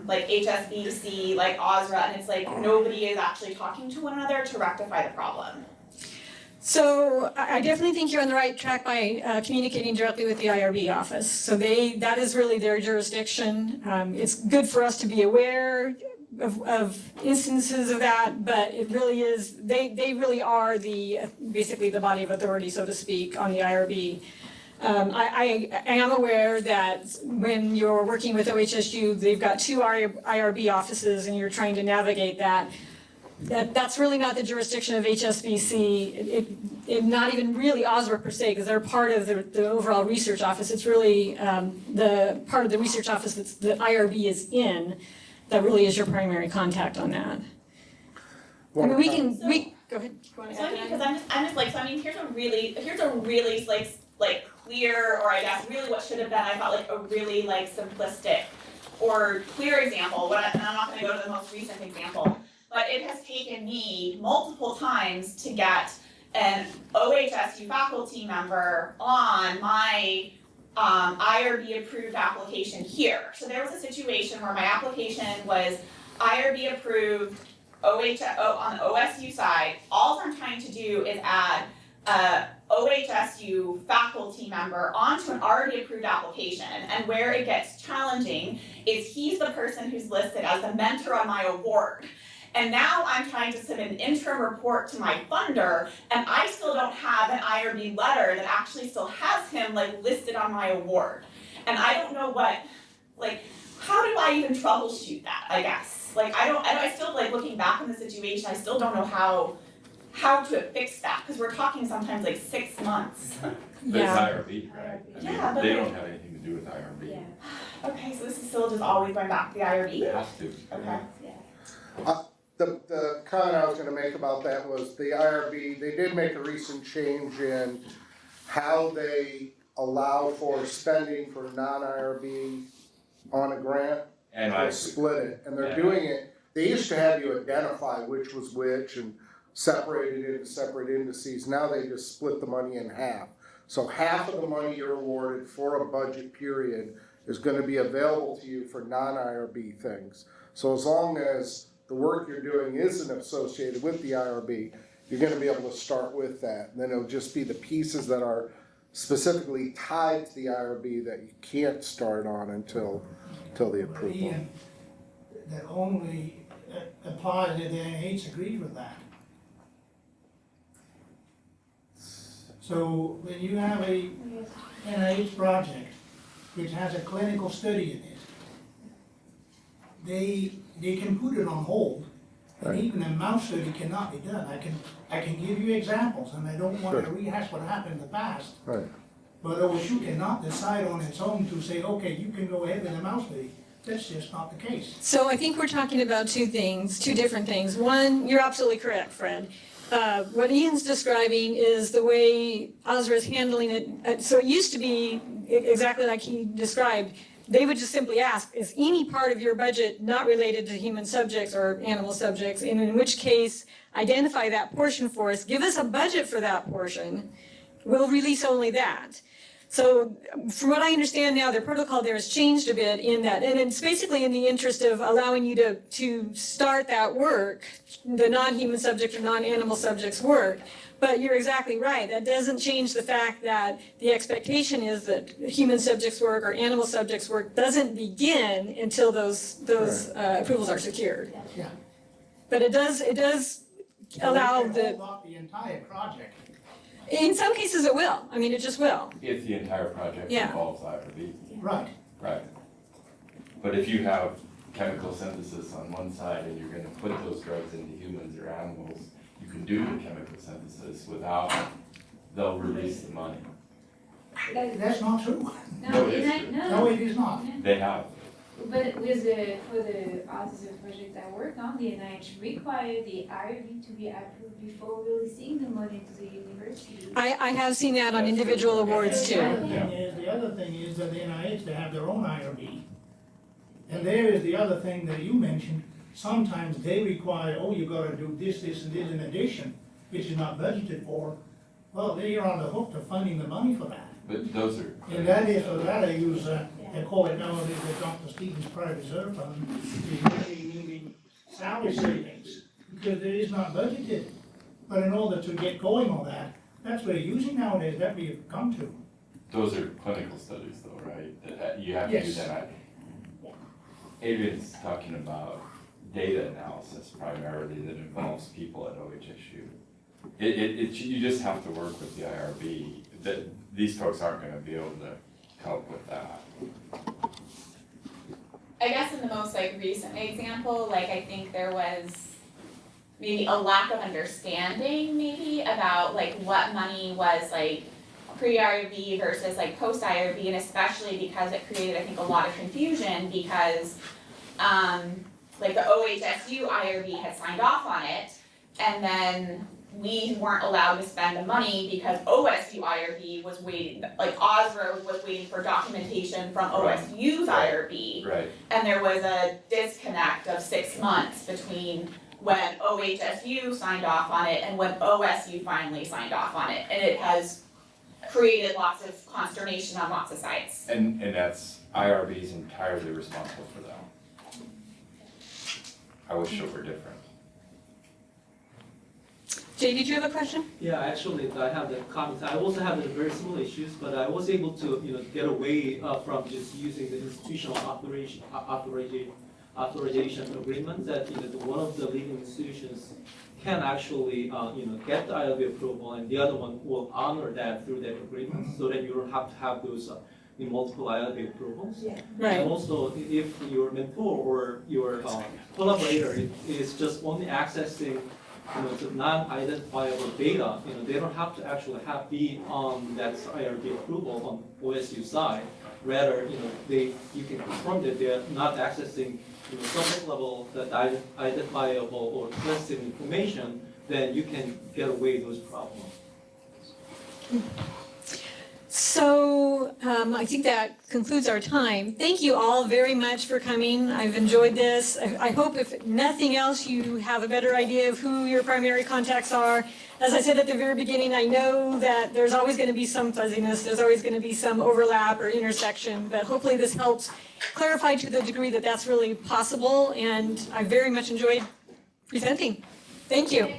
like HSBC, like OSRA, and it's like nobody is actually talking to one another to rectify the problem. So I definitely think you're on the right track by communicating directly with the IRB office. So that is really their jurisdiction. It's good for us to be aware of instances of that, but it really is, they really are basically the body of authority, so to speak, on the IRB. I am aware that when you're working with OHSU, they've got 2 IRB offices and you're trying to navigate that. That's really not the jurisdiction of HSBC, not even really OSRA per se, because they're part of the overall research office. It's really the part of the research office that IRB is in that really is your primary contact on that. I mean, go ahead. So I mean, because I'm just like, so I mean, here's a really like clear, or I guess really what should have been, I thought, like a really like simplistic or clear example. And I'm not going to go to the most recent example, but it has taken me multiple times to get an OHSU faculty member on my IRB approved application here. So there was a situation where my application was IRB approved on the OSU side. All I'm trying to do is add a OHSU faculty member onto an already approved application. And where it gets challenging is he's the person who's listed as the mentor on my award. And now I'm trying to submit an interim report to my funder, and I still don't have an IRB letter that actually still has him like listed on my award. And I don't know how do I even troubleshoot that, I guess? Like I still like looking back on the situation, I still don't know how to fix that, because we're talking sometimes like 6 months. But it's IRB, right? I mean, Yeah, but they don't have anything to do with IRB. Yeah. Okay, so this is still just always going back to the IRB? It has to. Okay. The comment I was gonna make about that was the IRB, they did make a recent change in how they allow for spending for non-IRB on a grant. And they split it, and they're doing it, they used to have you identify which was which and separate it into separate indices. Now they just split the money in half. So half of the money you're awarded for a budget period is gonna be available to you for non-IRB things. So as long as the work you're doing isn't associated with the IRB, you're gonna be able to start with that. And then it'll just be the pieces that are specifically tied to the IRB that you can't start on until the approval. Ian, that only applies if the NIH agrees with that. So when you have a NIH project which has a clinical study in it, they can put it on hold, and even a mouse study cannot be done. I can give you examples, and I don't want to rehash what happened in the past. Right. But OSU cannot decide on its own to say, okay, you can go ahead with a mouse study. That's just not the case. So I think we're talking about two different things. One, you're absolutely correct, Fred. What Ian's describing is the way OSRA is handling it. So it used to be exactly like he described. They would just simply ask, is any part of your budget not related to human subjects or animal subjects? And in which case, identify that portion for us, give us a budget for that portion, we'll release only that. So from what I understand now, their protocol there has changed a bit in that, and it's basically in the interest of allowing you to start that work, the non-human subject or non-animal subjects work. But you're exactly right, that doesn't change the fact that the expectation is that human subjects work or animal subjects work doesn't begin until those approvals are secured. Yeah. But it does allow They can hold off the entire project. In some cases it will, I mean, it just will. If the entire project Yeah. involves IRB. Right. Right. But if you have chemical synthesis on one side and you're gonna put those drugs into humans or animals, you can do the chemical synthesis without, they'll release the money. That's not true. No, it is true. No, it is not. They have. But for the autism project I work on, the NIH required the IRB to be approved before releasing the money to the university. I have seen that on individual awards too. The other thing is that the NIH, they have their own IRB. And there is the other thing that you mentioned, sometimes they require, oh, you gotta do this, this, and this in addition, which is not budgeted for. Well, they're on the hook for funding the money for that. But those are. And that is, for that I use, they call it nowadays the Dr. Stevens Private Reserve Fund, is really needing salary savings, because it is not budgeted. But in order to get going on that, that's what they're using nowadays, that we've come to. Those are clinical studies though, right? That you have to do Yes. that. Adrian's talking about data analysis primarily that involves people at OHSU. You just have to work with the IRB, that these folks aren't gonna be able to cope with that. I guess in the most like recent example, like I think there was maybe a lack of understanding maybe about like what money was like pre-IRB versus like post-IRB, and especially because it created, I think, a lot of confusion because like the OHSU IRB had signed off on it, and then we weren't allowed to spend the money because OSU IRB was waiting, like OSRO was waiting for documentation from OSU's IRB. Right. And there was a disconnect of 6 months between when OHSU signed off on it and when OSU finally signed off on it. And it has created lots of consternation on lots of sides. And that's, IRB is entirely responsible for that. I wish it were different. Jay, did you have a question? Yeah, actually, I have the comments. I also have the very similar issues, but I was able to, get away from just using the institutional authorization agreement that, one of the leading institutions can actually, get the IRB approval, and the other one will honor that through that agreement, so that you don't have to have those multiple IRB approvals. Right. And also, if your mentor or your collaborator is just only accessing the non-identifiable data, they don't have to actually be on that IRB approval on OSU side. Rather, you can confirm that they're not accessing, some level that identifiable or sensitive information, then you can get away those problems. So I think that concludes our time. Thank you all very much for coming. I've enjoyed this. I hope if nothing else, you have a better idea of who your primary contacts are. As I said at the very beginning, I know that there's always going to be some fuzziness. There's always going to be some overlap or intersection, but hopefully this helps clarify to the degree that that's really possible. And I very much enjoyed presenting. Thank you.